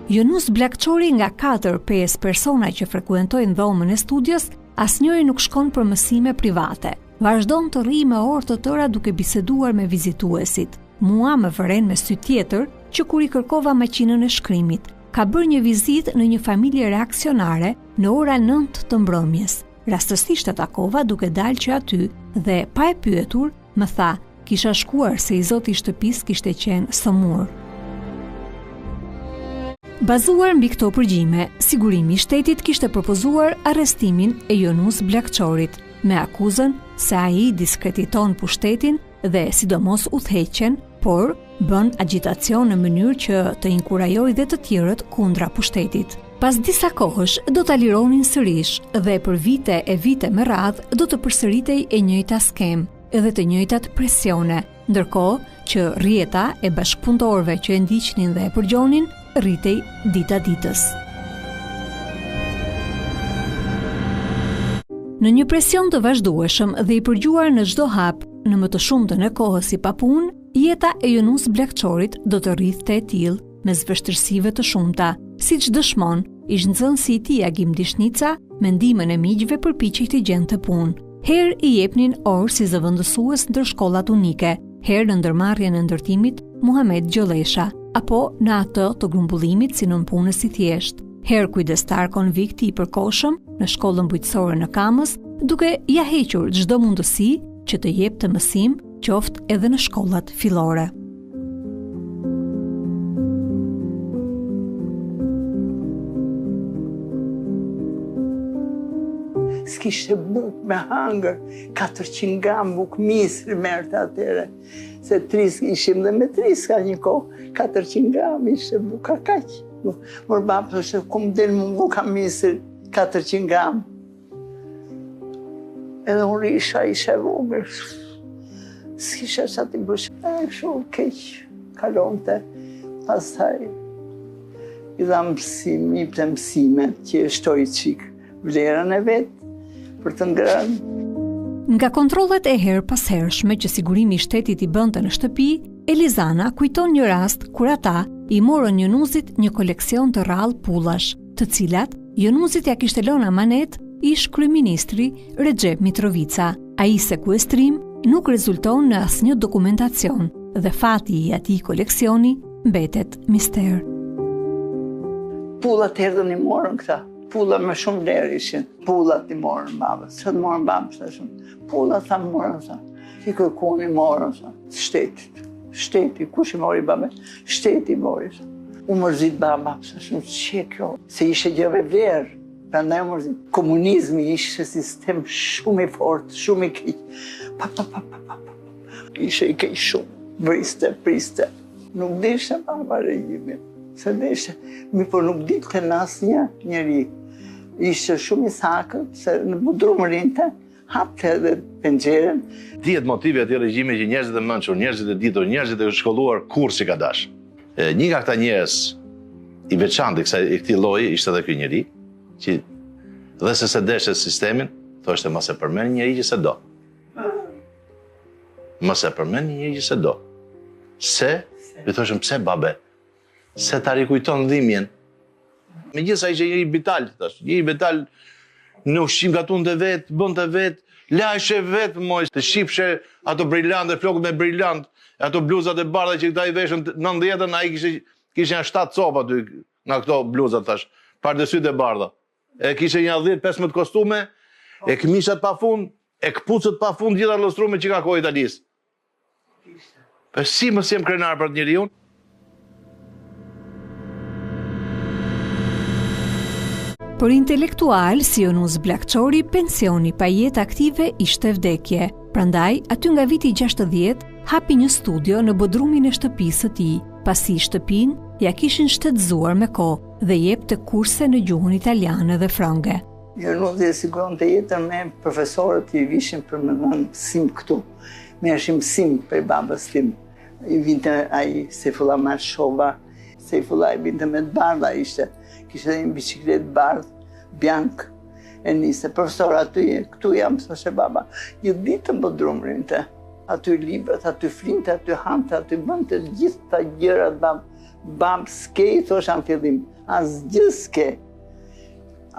Jonuz Bllakçori nga 4-5 persona që frekuentojnë dhomën e studios, asnjëri nuk shkon për mësime private. Vazhdon të rrijë me orë të tëra duke biseduar me vizituesit. Mua më vëren me sy tjetër që kur i kërkova maqinën e shkrimit, ka bërë një vizitë në një familje reakcionare në ora 9 të mbrëmjes. Rastësisht e takova duke dalë që aty dhe pa e pyetur, më tha: kisha shkuar se i zoti i shtëpisë kishte qenë sëmur. Bazuar mbi këto përgjime, sigurimi i shtetit kishte propozuar arrestimin e Jonus Bllakçorit me akuzën se ai diskrediton pushtetin dhe sidomos udhëheqjen, por bën agjitacion në mënyrë që të inkurajojë dhe të tjerët kundra pushtetit. Pas disa kohësh do ta lironin sërish dhe për vite e vite me radhë do të përsëritej e njëjta skem edhe të njëjtat presione, ndërkohë që rrjeta e bashkëpunëtorëve që e ndiqnin dhe e përgjonin rritej dita ditës. Në një presion të vazhdueshëm dhe i përgjuar në çdo hap, në më të shumtën e kohës si pa punë, jeta e Jonus Bllakçorit do të rrithte e tillë mes vështirësive të shumta, siç dëshmon ish nxënësi i tij Agim Dishnica, me ndihmën e miqve përpiqej të gjente punë. Herë i jepnin orë si zëvendësues ndër shkollat unike, herë në ndërmarrjen e ndërtimit Muhamet Gjolesha, apo në atë të grumbullimit si nënpunës i thjesht, herë kujdestar konvikti i përkohshëm në shkollën bujqësore në Kamës, duke ja hequr çdo mundësi që të jepte mësim, qoftë edhe në shkollat fillore. S'kishte buk me hangër, 400 gram buk misri merte atyre. Se tris ishim dhe me tris ka një kohë, 400 gram ishte buka kaq. Mor babë thoshte, kum del më buka misri, 400 gram. Edhe unë isha vogël. S'kisha që ati bësh. Shumë keq, kalonte. Pastaj, i dha mësim, i pëte mësime, që e shtoj qik vlerën e vetë, për të ngrënë. Nga kontrollet e herë pas hershme që sigurimi i shtetit i bënte në shtëpi, Elizana kujton një rast kur ata i morën Jonusit një koleksion të rrallë pullash, të cilat Jonusit ja kishte lënë amanet ish kryeministri Recep Mitrovica. Ai sekuestrim nuk rezulton në asnjë dokumentacion dhe fati i atij koleksioni mbetet mister. Pullat erdhën i morën këta. Pullat me shumë vlerë ishin. Pullat i morën babës. Që të morën babës të shumë. Pullat ta morën sa. I kërkun i morën sa. Shtetit. Shteti. Kush i mori babë? Shteti i mori sa. U mërzit babës të shumë. Që kjo? Se ishe gjëve vlerë. Prandaj u mërzit. Komunizmi ishe sistem shumë i fort, shumë i keq. Ishe i keq shumë. Priste. Nuk dishte baba regjimin. Se deshte, por nuk dilte në asnjë njeri. Ishte shumë i sakët, se në budrum rinte, hapte edhe penxherën. Dihet motive aty regjime që njerëzit e mençur, njerëzit e ditur, njerëzit e shkolluar kur si ka dash. Një nga këta njerëz i veçantë i këtij lloji ishte edhe ky njeri, që dhe se deshte sistemin, thoshte mos e përmend njeri që se do. Mos e përmend njeri që se do. Se, i thoshëm pse babe? Se ta rikujton dhimbjen. Megjithëse ai ishte një vital, thash, një vital në ushqim gatun të vet, bën të vet, lajshe vet, moj, të shifshe ato brilante, flokët me brilant, ato bluzat e bardha që këta i veshën 90-ën, ai kishte 7 copa aty nga këto bluzat tash, pardesyt e bardha. E kishte një 10-15 kostume, e këmishat pafund, e këpucët pafund, gjitha lustrume që ka kohë Italisë. Po si mos jem krenar për atë njeriu? Për intelektual si Jonus Bllakçori, pensioni pa jetë aktive ishte vdekje. Prandaj, aty nga viti 60, hapi një studio në bodrumin e shtëpisë së tij, pasi shtëpinë ja kishin shtetëzuar me kohë dhe jepte kurse në gjuhën italiane dhe frënge. Jonus e siguronte jetën me profesorët që i vishin për më dhënë mësim këtu. Merrshim mësim për babës tim. I vinte ai Sejfullah Marshova, Sejfullah i vinte me të bardha ishte. Kishte një bicikletë bardh, biank, e niste. Profesor, këtu jam, thoshe baba, një ditë në bodrum rinte. Aty librat, aty flinte, aty hante, aty bënte gjithë ta gjërat, bab s'ke, thosha në fillim, as gjë s'ke.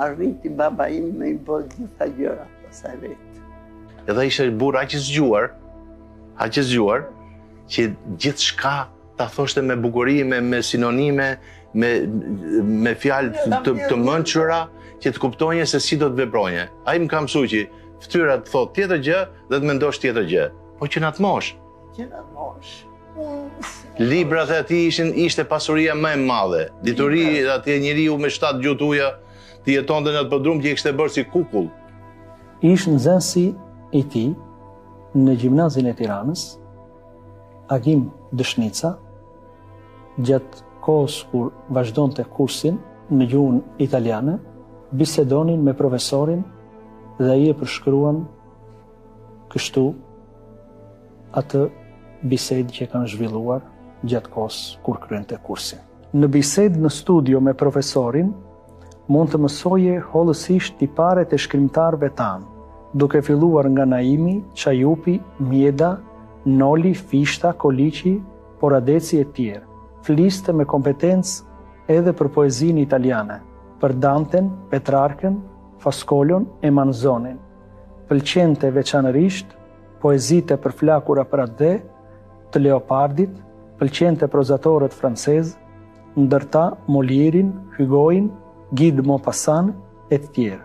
Arriti baba im me i bërë gjithë ta gjërat, pasaj vetë. Edhe ishe burr aq i zgjuar, që gjithë shka ta thoshte me bukuri, me sinonime, me fjalë të mençura që të kuptonje se si do të vepronje. Ai më ka mësuar që fytyra të thotë tjetër gjë dhe të mendosh tjetër gjë. Po që na të mosh. Kena mosh. Librat e ati ishte pasuria më e madhe. Dituri atje njeriu me 7 gjutuja të jetonte në atë podrum që i kishte bërë si kukull. Ishte nxënësi i tij në gjimnazin e Tiranës, Agim Dëshnica, gjatë kohës kur vazhdonte kursin në gjuhën italiane, bisedonin me profesorin dhe ai e përshkruan kështu atë bisedë që kanë zhvilluar gjatë kohës kur kryente kursin. Në bisedë në studio me profesorin, mund të mësoje hollësisht tiparet e shkrimtarëve tanë, duke filluar nga Naimi, Çajupi, Mjeda, Noli, Fishta, Koliçi, Poradeci e tjerë. Fliste me kompetencë edhe për poezinë italiane, për Danten, Petrarkën, Faskolon e Manzonin. Pëlqente veçanërisht poezitë e përflakura për atë të Leopardit, pëlqente prozatorët francezë, ndërta Molierin, Hugoin, Guy de Maupassant e të tjerë.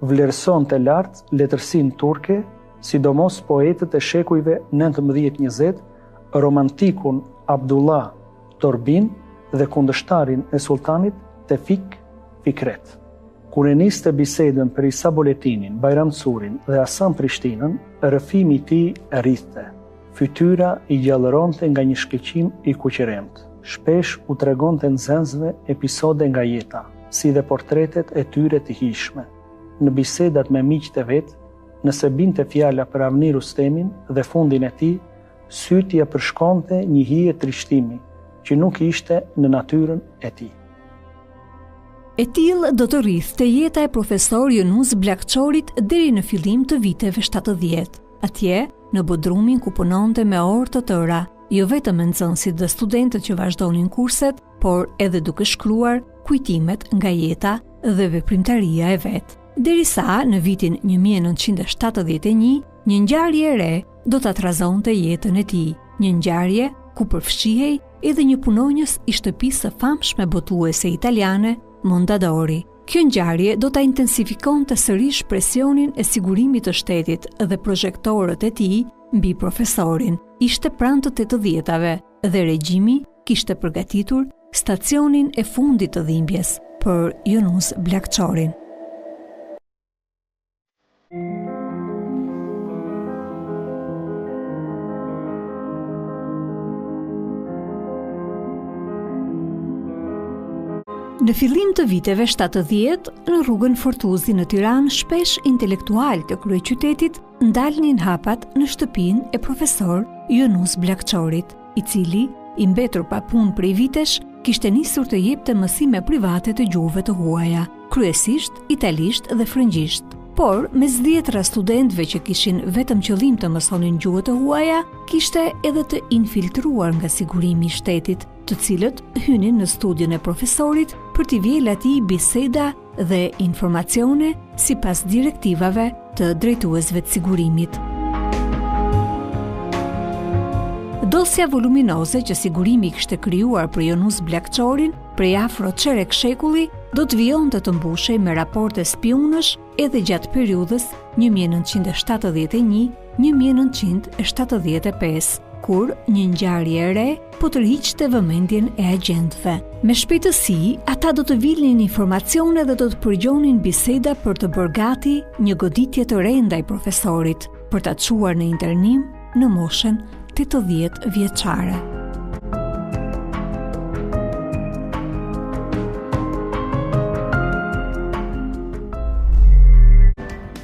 Vlerësonte lart letërsinë turke, sidomos poetët e shekujve 19-20, romantikun Abdullah Torbin dhe kundërshtarin e sultanit Tevfik Fikret. Kur e niste bisedën për Isa Boletinin, Bajram Curin dhe Hasan Prishtinën, rrëfimi i tij rrithte. Fytyra i gjallëronte nga një shkëlqim i kuqëremt. Shpesh u tregonte nxënësve episode nga jeta, si dhe portretet e tyre të hijshme. Në bisedat me miqtë e vet, nëse binte fjala për Avni Rustemin dhe fundin e tij, sytja përshkonte një hije trishtimi që nuk ishte në natyrën e tij. E tillë do të rrithte jeta e profesor Yunus Blakçorit deri në fillim të viteve 70. Atje, në bodrumin ku punonte me orë të tëra, jo vetëm nxënësit dhe studentët që vazhdonin kurset, por edhe duke shkruar kujtimet nga jeta dhe veprimtaria e vet. Derisa në vitin 1971, një ngjarje e re do ta trazonte jetën e tij, një ngjarje ku përfshihej edhe një punonjës i shtëpisë së famshme botuese italiane, Mondadori. Kjo ngjarje do ta intensifikonte sërish presionin e sigurimit të shtetit dhe projektorët e tij mbi profesorin. Ishte pranë të 80-tave dhe regjimi kishte përgatitur stacionin e fundit të dhimbjes për Yunus Blakçorin. Në fillim të viteve 70, në rrugën Fortuzi në Tiranë, shpesh intelektual të kryeqytetit ndalnin hapat në shtëpinë e profesor Yunus Blakçorit, i cili, i mbetur pa punë prej vitesh, kishte nisur të jepte mësime private të gjuhëve të huaja, kryesisht italisht dhe frëngjisht. Por, mes 10 studentëve që kishin vetëm qëllim të mësonin gjuhët të huaja, kishte edhe të infiltruar nga sigurimi i shtetit, të cilët hynin në studion e profesorit për t'i vjel atij biseda dhe informacione sipas direktivave të drejtuesve të sigurimit. Dosja voluminoze që sigurimi kishte krijuar për Yunus Blakçorin prej afro çerek shekulli do të vijonte të mbushej me raporte spionësh edhe gjatë periudhës 1971-1975, kur një ngjarje e re po tërhiqte vëmendjen e agjentëve. Me shpejtësi, ata do të vilnin informacione dhe do të përgjonin biseda për të bërë gati një goditje të re ndaj profesorit, për ta çuar në internim në moshën 80 vjeçare.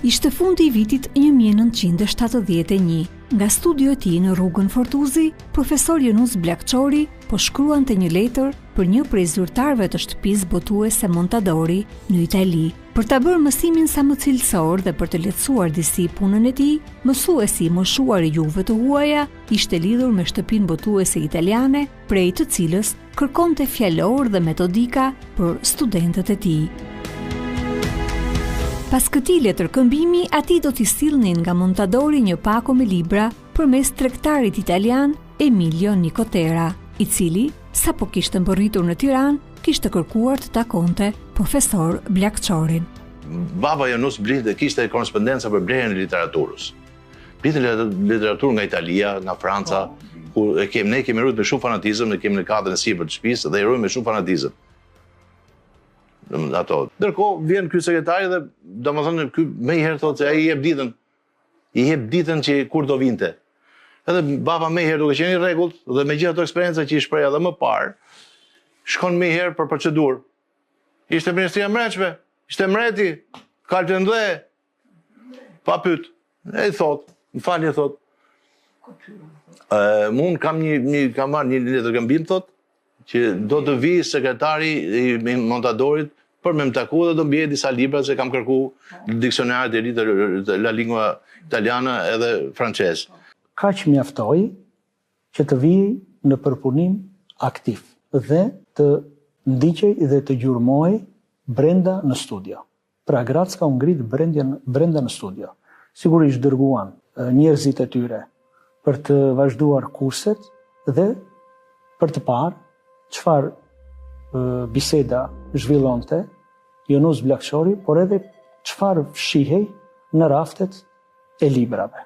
Ishte fundi i vitit 1971. Nga studio e tij në rrugën Fortuzi, profesor Yunus Blakçori po shkruante një letër për një prej zyrtarëve të shtëpisë botuese Mondadori në Itali. Për ta bërë mësimin sa më cilësor dhe për të lehtësuar disi punën e tij, mësuesi i moshuar i gjuhëve të huaja ishte lidhur me shtëpinë botuese italiane, prej të cilës kërkonte fjalor dhe metodika për studentët e tij. Pas këtij letërkëmbimi, atij do t'i sillnin nga Mondadori një pako me libra përmes tregtarit italian Emilio Nicotera, i cili, sapo kishte mbërritur në Tiranë, kishte kërkuar të takonte profesor Blakçorin. Baba Yunus blinte kishte korrespondenca për blerjen e literaturës. Blinte literaturë nga Italia, nga Franca, ne kemi rrujt me shumë fanatizëm, ne kemi në katërën e sipër të shtëpisë dhe i rrujt me shumë fanatizëm. Ato. Ndërkohë vjen ky sekretari dhe domethënë ky më i herë thotë se ai i jep ditën që kur do vinte. Edhe baba më i herë duke qenë i rregullt dhe me gjithë ato eksperienca që i shpreh edhe më parë, shkon më i herë për procedurë. Ishte Ministria e Mbrojtjeve, ishte mreti, kaltën dhe pa pyet. Ai thotë, më falni thotë. Unë kam marrë një letërkëmbim thotë që do të vi sekretari i montadorit për me më taku dhe do mbije disa libra se kam kërku diksionaret e ri të la lingua italiana edhe francez. Kaq mjaftoi që të vijej në përpunim aktiv dhe të ndiqej dhe të gjurmoj brenda në studio. Pra Gracka u ngrit brenda në studio. Sigurisht dërguan njerëzit e tyre për të vazhduar kurset dhe për të parë çfarë biseda zhvillonte Jonus Bllakçori, por edhe çfarë fshihej në raftet e librave.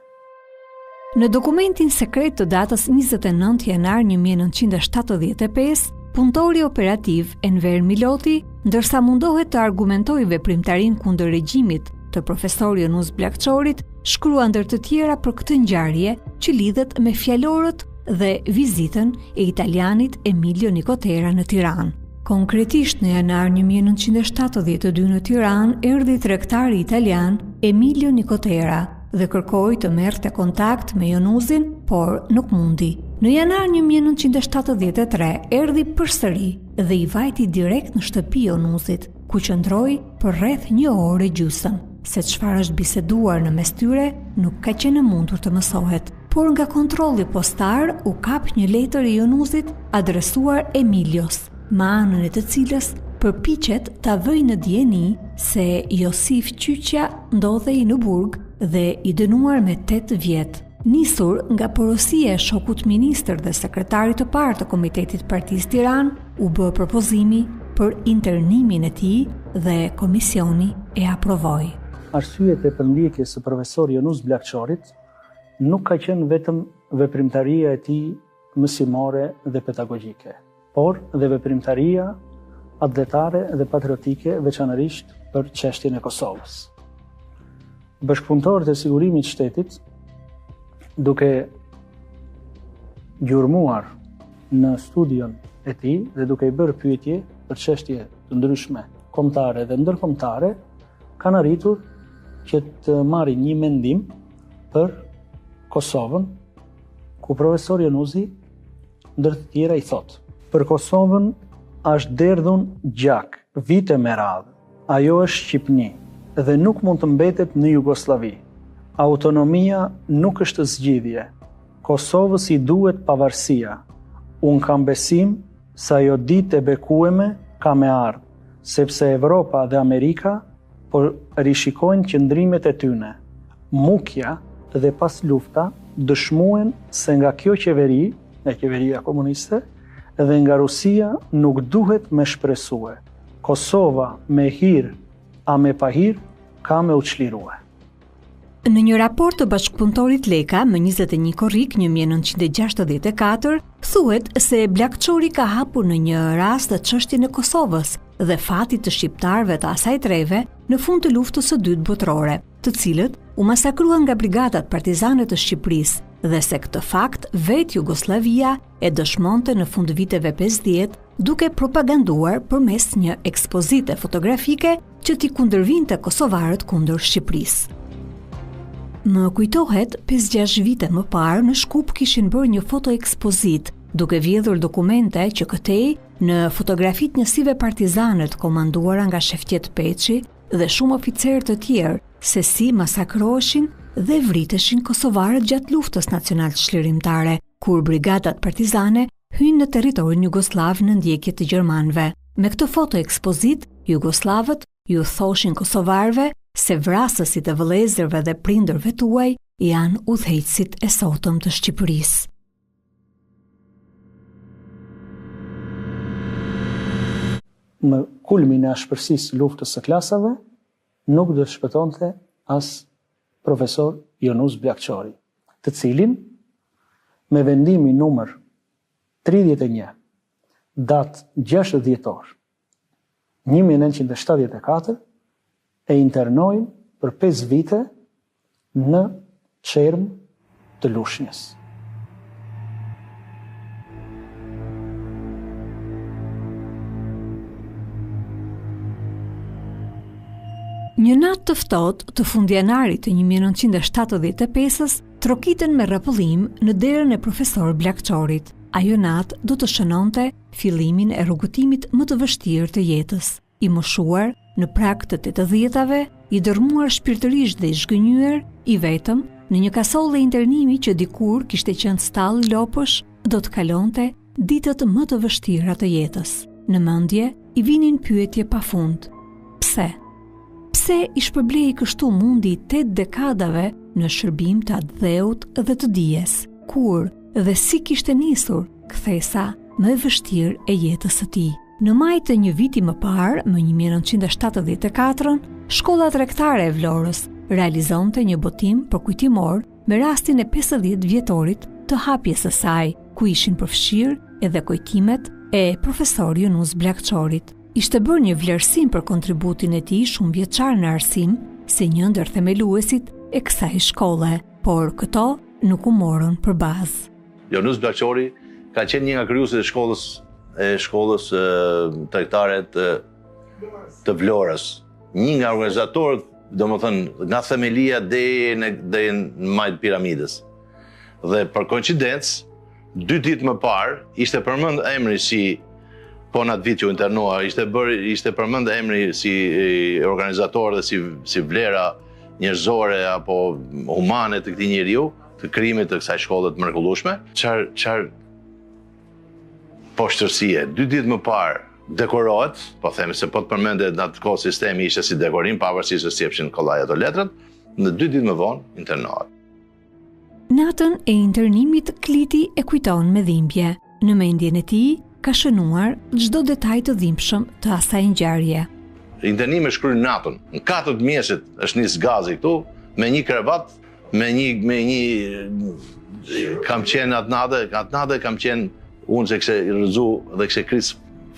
Në dokumentin sekret të datës 29 janar 1975, punëtori operativ Enver Miloti, ndërsa mundohet të argumentojë veprimtarinë kundër regjimit të profesor Jonus Bllakçorit, shkrua ndër të tjera për këtë ngjarje që lidhet me fjalorët dhe vizitën e italianit Emilio Nicotera në Tiranë. Konkretisht në janar 1972 në Tiranë erdhi tregtari italian Emilio Nicotera dhe kërkoi të merrte kontakt me Jonusin, por nuk mundi. Në janar 1973 erdhi përsëri dhe i vajti direkt në shtëpi Jonusit, ku qëndroi për rreth 1 orë e gjysmë. Se çfarë është biseduar në mes tyre nuk ka qenë mundur të mësohet, por nga kontrolli postar u kap një letër e Jonusit adresuar Emilios, me anën e të cilës përpiqet ta vëjë në dieni se Josif Qyqja ndodhej në burg dhe i dënuar me 8 vjet. Nisur nga porosia e shokut ministër dhe sekretarit të parë të Komitetit Partisë Tiranë, u bë propozimi për internimin e tij dhe komisioni e aprovoi. Arsyet e përndjekjes së profesor Jonus Bllakçorit nuk ka qenë vetëm veprimtaria e tij mësimore dhe pedagogjike, por dhe veprimtaria atletare dhe patriotike, veçanërisht për çështjen e Kosovës. Bashkëpunëtorët e sigurimit të shtetit, duke gjurmuar në studion e tij dhe duke i bërë pyetje për çështje të ndryshme kombëtare dhe ndërkombëtare, kanë arritur që të marrin një mendim për Kosovën, ku profesor Jonusi ndër të tjera i thotë: për Kosovën është derdhun gjak, vite me radhë. Ajo është Shqipni dhe nuk mund të mbetet në Jugosllavi. Autonomia nuk është zgjidhje. Kosovës i duhet pavarësia. Unë kam besim se ajo ditë e bekueme ka me ardhë, sepse Evropa dhe Amerika po rishikojnë qëndrimet e tyne. Mukja dhe pas lufta dëshmuen se nga kjo qeveri, nga qeveria komuniste, dhe nga Rusia nuk duhet me shpresue. Kosova me hir, a me pahir, ka me u çlirue. Në një raport të bashkëpunëtorit Leka më 21 korrik 1964, thuhet se Bllakçori ka hapur në një rast të çështjen e Kosovës dhe fatit të shqiptarëve të asaj treve në fund të luftës së dytë botërore, të cilët u masakruan nga brigadat partizane të Shqipërisë dhe se këtë fakt vetë Jugoslavia e dëshmonte në fund viteve 50 duke propaganduar përmes një ekspozite fotografike që t'i kundërvinte kosovarët kundër Shqipërisë. Më kujtohet 5-6 vite më parë në Shkup kishin bërë një fotoekspozit, duke vjedhur dokumente që këtej në fotografit njësive partizane të komanduara nga Shefqet Peçi dhe shumë oficerë të tjerë, se si masakroheshin dhe vriteshin kosovarët gjatë luftës nacional çlirimtare, kur brigadat partizane hynë në territorin jugoslav në ndjekje të gjermanëve. Me këtë fotoekspozit, jugoslavët ju thoshin kosovarëve se vrasësit e vëllezërve dhe prindërve tuaj janë udhëheqësit e sotëm të Shqipërisë. Në kulmin e ashpërsisë luftës së klasave, nuk do të shpëtonte as profesor Jonus Bllakçori, të cilin me vendimi numër 31, datë 6 dhjetor 1974, e internojnë për 5 vite në Çerm të Lushnjës. Një natë të ftohtë të fundjanarit të 1975-s, trokitën me rrapullim në derën e profesor Blakçorit. Ajo natë do të shënonte fillimin e rrugëtimit më të vështirë të jetës. I moshuar në prag të 80-tave, i dërmuar shpirtërisht dhe i zhgënjur, i vetëm në një kasollë internimi që dikur kishte qenë stall lopësh, do të kalonte ditët më të vështira të jetës. Në mendje i vinin pyetje pafund. Pse? Pse i shpërblej kështu mundi 8 dekadave në shërbim të atë dheut dhe të dijes? Kur dhe si kishte nisur kthesa më e vështirë e jetës së tij? Në maj të një viti më parë, më 1974, Shkolla Tregtare e Vlorës realizonte një botim përkujtimor me rastin e 50 vjetorit të hapjes së saj, ku ishin përfshirë edhe kujtimet e profesor Yunus Blakçorit. Ishte bërë një vlerësim për kontributin e tij shumë vjeçar në arsim, si një ndër themeluesit e kësaj shkolle, por këto nuk u morën për bazë. Yunus Blakçori ka qenë një nga krijuesit e shkollës tregtare të Vlorës. Një nga organizatorët, domethënë nga themelia deri në majt piramidës. Dhe për koincidencë, 2 ditë më parë ishte përmend emri si po në atë vit që u internua, ishte përmend emri si organizator dhe si vlera njerëzore apo humane të këtij njeriu, të krijimit të kësaj shkolle të mrekullueshme. Çfarë poshtërsie, 2 ditë më parë dekorohet, po themi se po të përmendet në atë kohë sistemi ishte si dekorim, pavarësisht se si jepshin kollaj ato letrat, në 2 ditë më vonë internohet. Natën e internimit Kliti e kujton me dhimbje. Në mendjen e tij ka shënuar çdo detaj të dhimbshëm të asaj ngjarje. Internimi shkruaj natën. Në 4 mjesit është nis gazi këtu me një krevat, me një kam qenë atë natë kam qenë unë që kështë rëzu dhe kështë kris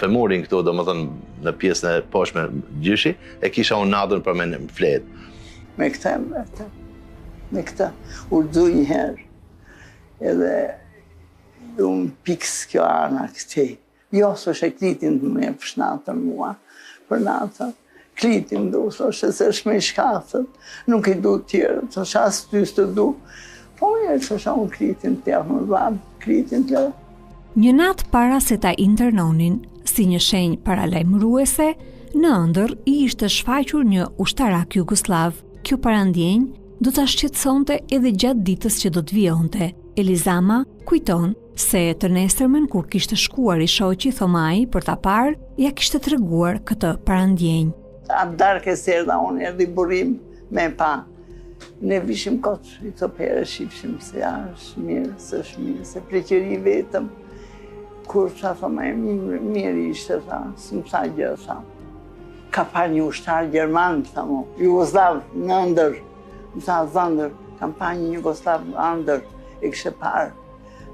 femurin këtu, do më thënë në pjesën e poshme gjyshi, e kisha unë natën për me në fletë. Me këta, urdu një herë, edhe unë pikës kjo arna këtej. Jo, së është e Klitin të me fshnatën mua, për natën. Klitin du, së është se shme i shkatët, nuk i du tjerë, së është asë ty së të du. Po mirë, së është unë Klitin të javë më vadë, Klitin të lë. Një natë para se ta internonin, si një shenjë paralajmëruese, në ëndër i ishte shfaqur një ushtarak jugoslav. Kjo parandjenjë do ta shqetësonte edhe gjatë ditës që do të vijonte. Elizama kujton se të nesërmen kur kishte shkuar i shoqi Thomai për ta parë, ja kishte treguar këtë parandjenjë. Atë darkë e serda unë erdhi burim me pa. Ne vishim koç, i të pere shifshim se është mirë, se është mirë, se preqeri vetëm. Kur qa thëma e mirë ishte, së më sa gjë, ka parë një ushtar Gjerman, Jugoslav në ndër, më sa zëndër, kam parë një Jugoslav ndër, e kështë parë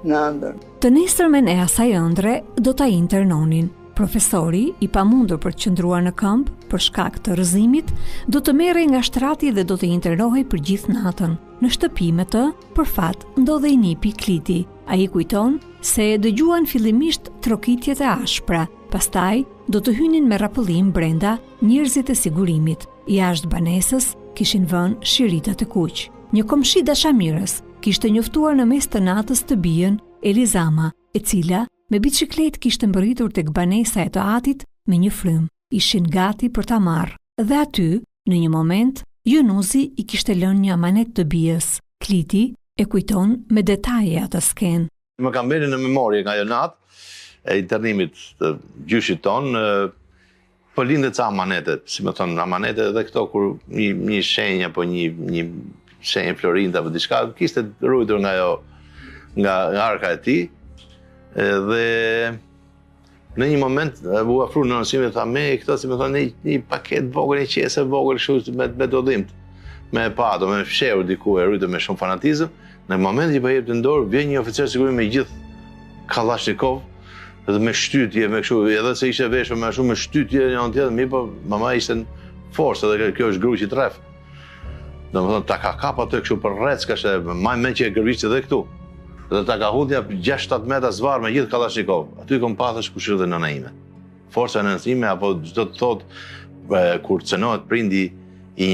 në ndër. Të nesërmen e asaj ëndre do ta internonin. Profesori, i pamundur për të qëndruar në këmbë për shkak të rrëzimit, do të merrej nga shtrati dhe do të internohej për gjithë natën. Në shtëpi me të, për fat, ndodhej nipi Kliti. Ai kujton se dëgjuan fillimisht trokitjet e ashpra, pastaj do të hynin me rrapullim brenda njerëzit e sigurimit. Jashtë banesës kishin vënë shiritat e kuq. Një komshi dashamirës kishte njoftuar në mes të natës të bijën Elizama, e cila me biciklet kishte mbërritur tek banesa e të atit me një frym. Ishin gati për ta marrë. Dhe aty, në një moment, Yunusi i kishte lënë një amanet të bijës. Kliti e kujton me detaje atë skenë. Më kam bërë në memorie nga ajo natë e internimit të gjyshit tonë, po lindet ca amanete, si më thonë amanete dhe këto kur një shenjë apo një shenjë florinte apo diçka, kishte ruajtur nga arka e tij. Dhe në një moment u afru në nësime, tha me këto, si me thonë, një paket vogël, një qese vogël, kështu me do dhimt. me e pa, do me fshehur diku e rritë me shumë fanatizëm, në momentin që po jep të dorë, vjen një oficer siguri me gjithë Kalashnikov, dhe me shtytje, me kështu, edhe se ishte veshur me shumë me shtytje një anë tjetër, mirë po mama ishte në forcë, edhe kjo është gruq i tref. Domethënë ta ka kap atë kështu për rreth, kështu më me që e gërvisht edhe këtu. Dhe ta ka hudhja 6-7 metra zvarr me gjithë Kalashnikov. Aty kom pathësh kush është nëna ime. Forca e nënës ime apo çdo të thotë kur cënohet prindi i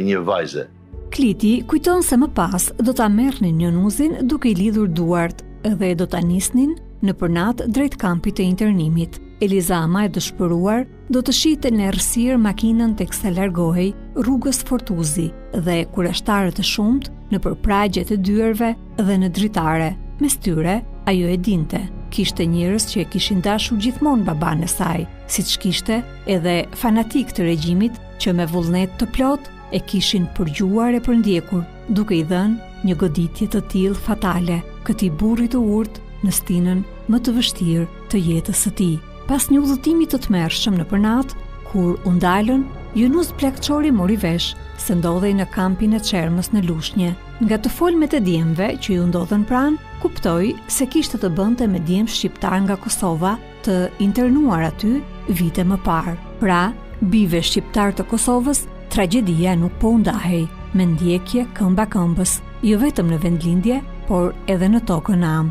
një vajze. Kliti kujton se më pas do ta merrnin Jonuzin duke i lidhur duart dhe do ta nisnin në përnat drejt kampit të internimit. Elizama e dëshpëruar do të shite në errësirë makinën teksa largohej rrugës Fortuzi dhe kurashtarët e shumt në përpragje të dyerve dhe në dritare. Mes tyre, ajo e dinte, kishte njerëz që e kishin dashur gjithmonë baban e saj, siç kishte edhe fanatik të regjimit që me vullnet të plot e kishin përgjuar e përndjekur, duke i dhënë një goditje të tillë fatale këtij burri të urtë në stinën më të vështirë të jetës së tij. Pas një udhëtimi të tmerrshëm në përnat, kur u ndalën, Jonuz Plakçori mori vesh se ndodhej në kampin e Çermës në Lushnjë. Nga të folmet e djemve që ju ndodhen pranë, kuptoi se kishte të bënte me djem shqiptar nga Kosova të internuar aty vite më parë. Pra, bijve shqiptar të Kosovës, tragjedia nuk po u ndahej, me ndjekje këmba këmbës, jo vetëm në vendlindje, por edhe në tokën am.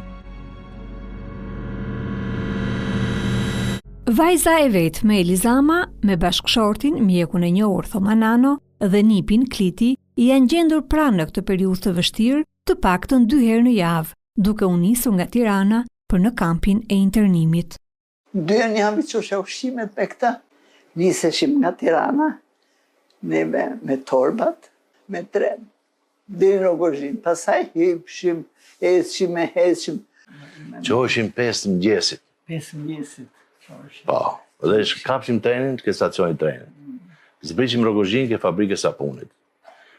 Vajza e vetë me Elizama, me bashkëshortin, mjekun e njohur Thomanano dhe nipin Kliti, janë gjendur pranë në këtë periudhë të vështirë, të paktën 2 herë në javë, duke u nisur nga Tirana për në kampin e internimit. 2 herë në javë që shë ushqimet me këta, niseshim nga Tirana, neve me torbat, me tren, dhe në Rogozhin, pasaj hipshim, ecshim. Qoheshim 5 mëngjesit. 5 mëngjesit. Po, dhe kapshim trenin ke stacioni trenit. Zbriqim Rogozhin ke fabrikës sapunit.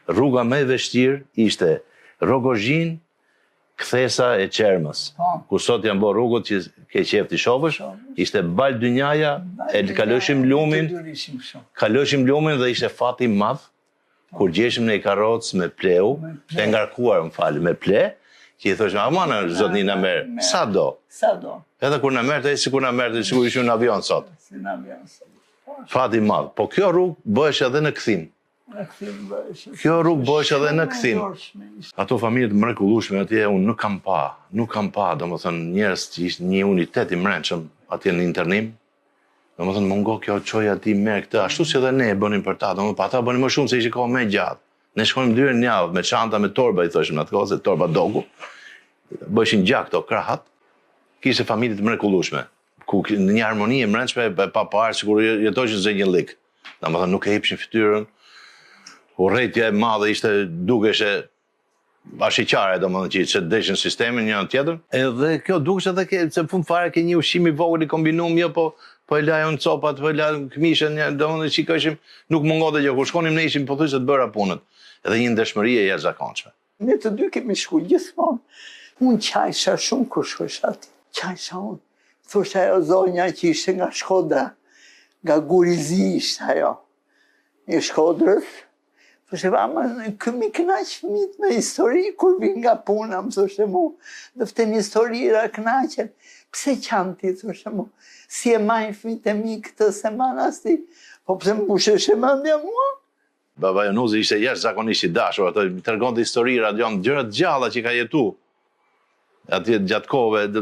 Rruga më e vështirë ishte Rogozhin, kthesa e Çermës. Ku sot janë bërë rrugët që ke qef të shohësh, ishte Bal Dynjaja, e kaloshim lumin dhe ishte fati madh kur gjeshim në karrocë me pleu, të ngarkuar me ple, që i thoshim, amana zotni na merr, sa do. Edhe kur na merrte, sikur na merrte, sikur ishim në avion sot. Fati madh. Po kjo rrugë bëhesh edhe në kthim. Kjo rrugë bëhesh edhe në kthim. Ato familje të mrekullueshme atje unë nuk kam pa, domethënë njerëz që ishin një unitet i mbrëmshëm atje në internim. Domethënë mungo kjo çoj aty merr këtë, ashtu si edhe ne e bënim për ta, domethënë ata bënin më shumë se ishte kohë më gjatë. Ne shkojmë 2 herë në javë me çanta, me torba, i thoshim atë kohë, se torba dogu. Bëshin gjak këto krahat. Kishte familje të mrekullueshme, ku në një harmoni e mbrëmshme pa parë sikur jetoshin zë një lik. Domethënë nuk e hipshin fytyrën. Urrëtia e madhe ishte dukeshe ashiqare, domethënë që deshin sistemin një anë tjetër. Edhe kjo dukesh edhe se fund fare ke një ushqim i vogël i kombinum, jo po e lajon copat, po e lajon këmishën, domethënë shikoshim, nuk mungonte gjë. Kur shkonim ne ishim pothuajse të bëra punët. Edhe një ndeshmëri e jashtëzakonshme. Ne të dy kemi shku gjithmonë. Unë qajsha shumë kur shkosh aty. Qajsha unë. Thoshte ajo zonja që ishte nga Shkodra, nga Gurizi ishte ajo. I Shkodrës. Thoshte, ama, këmi kënaq fëmijët me histori, kur vin nga puna, më thoshte mu. Dëften historira kënaqen. Pse qanë ti, thoshte mu. Si e majnë fëmijët e mi këtë semanas ti. Po pse më bushesh e mandja mua? Baba Jonuzi ishte jashtëzakonisht i dashur, ato më tregonte historira, gjëra të gjalla që ka jetuar. Atje gjatë kohëve,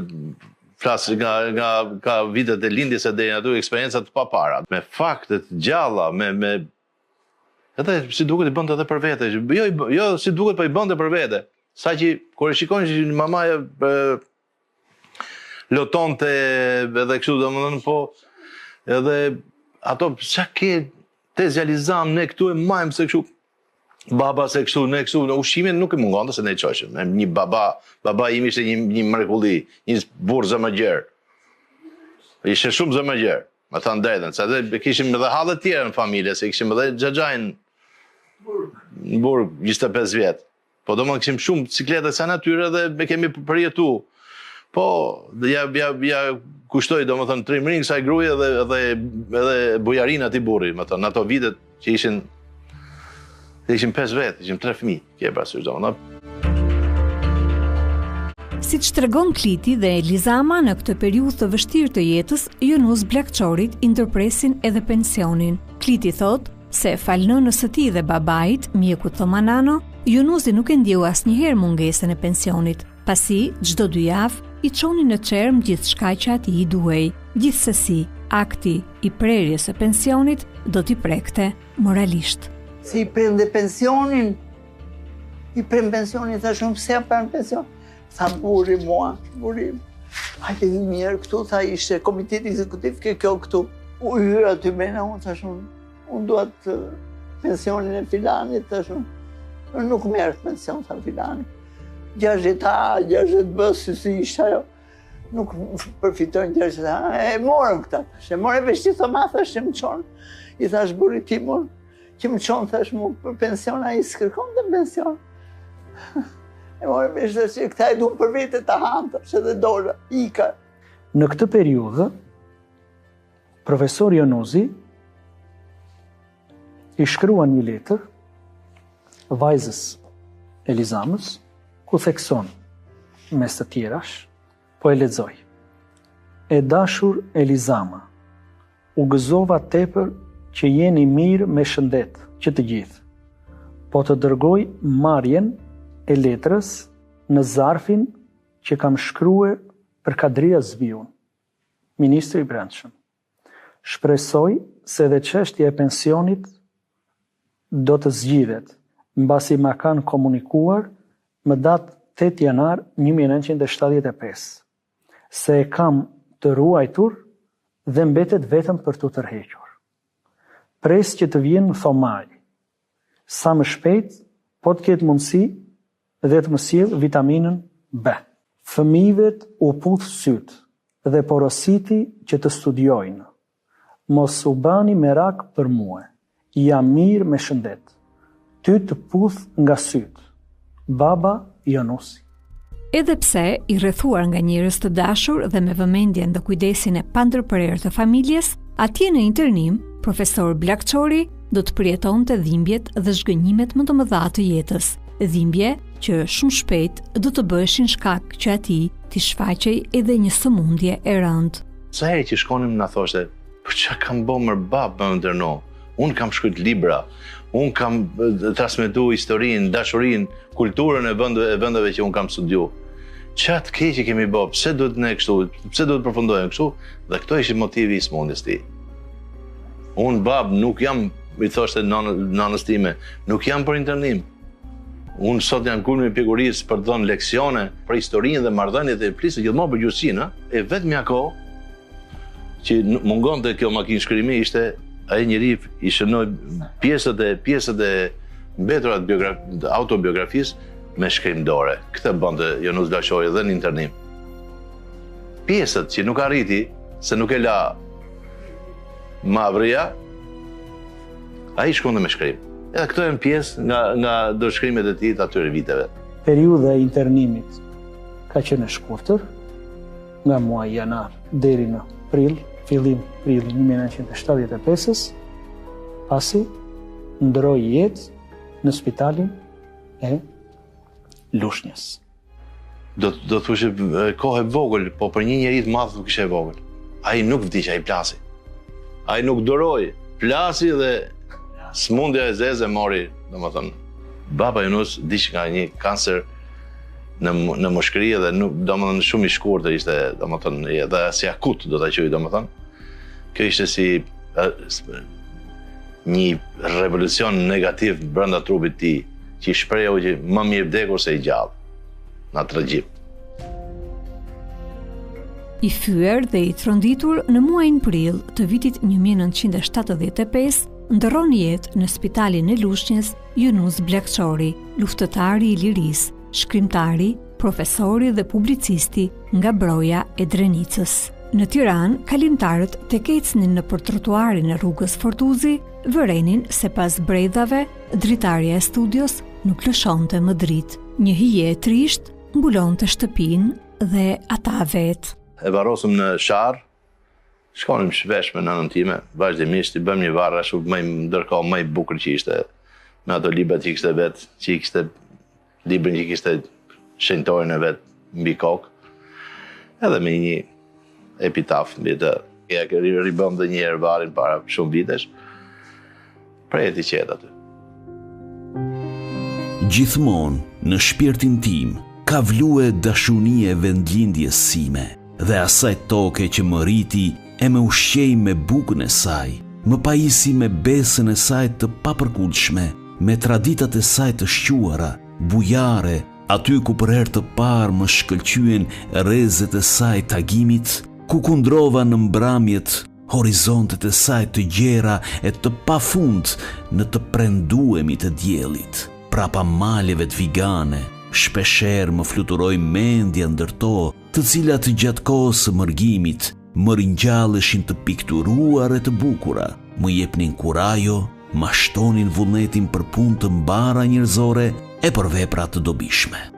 flas nga vitet e lindjes e deri aty, eksperienca të papara, me fakte të gjalla, me edhe si duket i bënte edhe për vete, jo si duket po i bënte për vete. Saqë kur e shikon që mamaja lotonte edhe kështu domethënë po edhe ato sa ke te zjalizam ne këtu e majmë se kështu baba se kështu ne kështu në ushqimin nuk e mungon se ne çoshim. Një baba im ishte një mrekulli, një burr zëmëgjer. Ishte shumë zëmëgjer, më thënë drejtën, se edhe kishim edhe hallet tjera në familje, se kishim edhe xhaxhain në burg 25 vjet. Po domethënë kishim shumë ciklete sa natyrë dhe me kemi përjetu. Po, ja kushtoi domethënë trimrin kësaj gruaje edhe bujarin atij burri, më thënë ato vitet që ishin Ishim 5 vetë, ishim 3 fëmijë, ke parasysh domethënë. Siç tregon Kliti dhe Elizama, në këtë periudhë të vështirë të jetës, Yunus Bllakçorit i ndërpresin edhe pensionin. Kliti thot se fal nënës së tij dhe babait, mjekut Thomanano, Yunusi nuk e ndjeu asnjëherë mungesën e pensionit, pasi çdo 2 javë i çonin në çerm gjithçka që atij i duhej. Gjithsesi, akti i prerjes së pensionit do t'i prekte moralisht. Si i prende pensionin, tha shumë se për pension. Tha buri mua, burim. Hajde i mirë këtu, tha ishte komiteti ekzekutiv, kjo këtu. U hyra aty mena, unë tha shumë, unë duat pensionin e filanit, tha shumë. Nuk merë pension, tha filanit. 60 bësë, si ishte ajo. Nuk përfitojnë 60, e morën këta, e morën e veshti thoma, thash që më qonë. I thash burit timur, që më qonë, thash mu, për pension, a i s'kërkon dhe pension. E morën e veshti që këta e du për vete të hanta, që dhe dora, ika. Në këtë periudhë, profesor Yunusi i shkrua një letër vajzës Elizamës, ku thekson mes të tjerash, po e lexoj. E dashur Elizama, u gëzova tepër që jeni mirë me shëndet që të gjithë, po të dërgoj marrjen e letrës në zarfin që kam shkruar për Kadria Zviun, ministri i brendshëm. Shpresoj se dhe çështja e pensionit do të zgjidhet, mbasi ma kanë komunikuar më datë 8 janar 1975, se e kam të ruajtur dhe mbetet vetëm për të tërhequr. Pres që të vjen në thomaj, sa më shpejt, po të ketë mundësi dhe të më sjell vitaminën B. Fëmijëvet u puth syt dhe porositi që të studiojnë. Mos u bani merak për mua, jam mirë me shëndet. Ty të puth nga syt. Baba Yunusi. Edhe pse i rrethuar nga njerëz të dashur dhe me vëmendjen dhe kujdesin e pandërprerë të familjes, atje në internim, profesor Bllakçori do të përjetonte dhimbjet dhe zhgënjimet më të mëdha të jetës, dhimbje që shumë shpejt do të bëheshin shkak që atij t'i shfaqej edhe një sëmundje e rëndë. Sa herë që shkonim na thoshte, "Po çka kam bë më bab më ndërno? Unë kam shkruajt libra, unë kam transmetuar historinë, dashurinë, kulturën e vendeve që unë kam studiuar. Çat keq kemi bë, pse duhet ne kështu, pse duhet përfundojmë kështu?" Dhe këto ishin motivi i smundjes tij. Unë bab nuk jam, i thoshte nanës time, nuk jam për internim. Unë sot janë kulmi i pjekurisë për të dhënë leksione për historinë dhe marrëdhëniet e flisë gjithmonë për gjyqësinë, e vetmja kohë që mungonte kjo makinë shkrimi ishte ai njeri i shënoi pjesët e mbetura të autobiografisë me shkrim dore. Këtë bënte Yunus Bllakçori edhe në internim. Pjesët që nuk arriti, se nuk e la Mavria, ai shkonte me shkrim. Edhe këto janë pjesë nga dorëshkrimet e tij të atyre viteve. Periudha e internimit ka qenë e shkurtër, nga muaji janar deri në prill, fillim prill 1975, pasi ndroi jetë në spitalin e Lushnjës. Do thoshe kohë e vogël, po për një njeri të madh nuk ishte e vogël. Ai nuk vdiq, ai plasi. Ai nuk duroi, plasi dhe smundja e zezë e mori, domethënë. Baba Yunus diç nga një kancer në moshkëri dhe nuk, domethënë shumë i shkurtër ishte, domethënë edhe si akut do ta quaj, domethënë. Kjo ishte si një revolucion negativ brenda trupit të tij, që i shprehu që më mirë vdekur se i gjallë, në tragjik. I fyer dhe i tronditur në muajin prill të vitit 1975, ndërron jetë në spitalin e Lushnjës Yunus Bllakçori, luftëtari i lirisë, shkrimtari, profesori dhe publicisti nga Broja e Drenicës. Në Tiranë, kalimtarët tek ecnin nëpër trotuarin e rrugës Fortuzi, vërenin se pas bredhave, dritarja e studios nuk lëshonte më dritë. Një hije e trisht mbulonte shtëpinë dhe ata vetë. E varrosëm në Sharr, shkonim shpesh me nënën time, vazhdimisht i bëm një varr ashtu ndërkohë më i bukur që ishte. me ato libra që i kishte vetë, librin që i kishte shenjtorin e vetë mbi kokë, edhe me një epitaf mbi të. Ja ke ribëm dhe një herë varin para shumë vitesh, prej e ti qetë aty. Gjithmonë në shpirtin tim ka vlue dashunie vendlindjes sime dhe asaj toke që më riti e më ushqej me bukën e saj, më pajisi me besën e saj të papërkullshme, me traditat e saj të shquara, bujare, aty ku për herë të parë më shkëlqyen rrezet e saj tagimit, ku kundrova në mbrëmjet horizontet e saj të gjera e të pafund në të prenduemi të diellit, prapa maleve të vigane. Shpesher më fluturoj mendja ndërto, të cilat gjatë kohës së mërgimit më ringjalleshin të pikturuar e të bukura, më jepnin kurajo, ma shtonin vullnetin për punë të mbara njerëzore e për vepra të dobishme.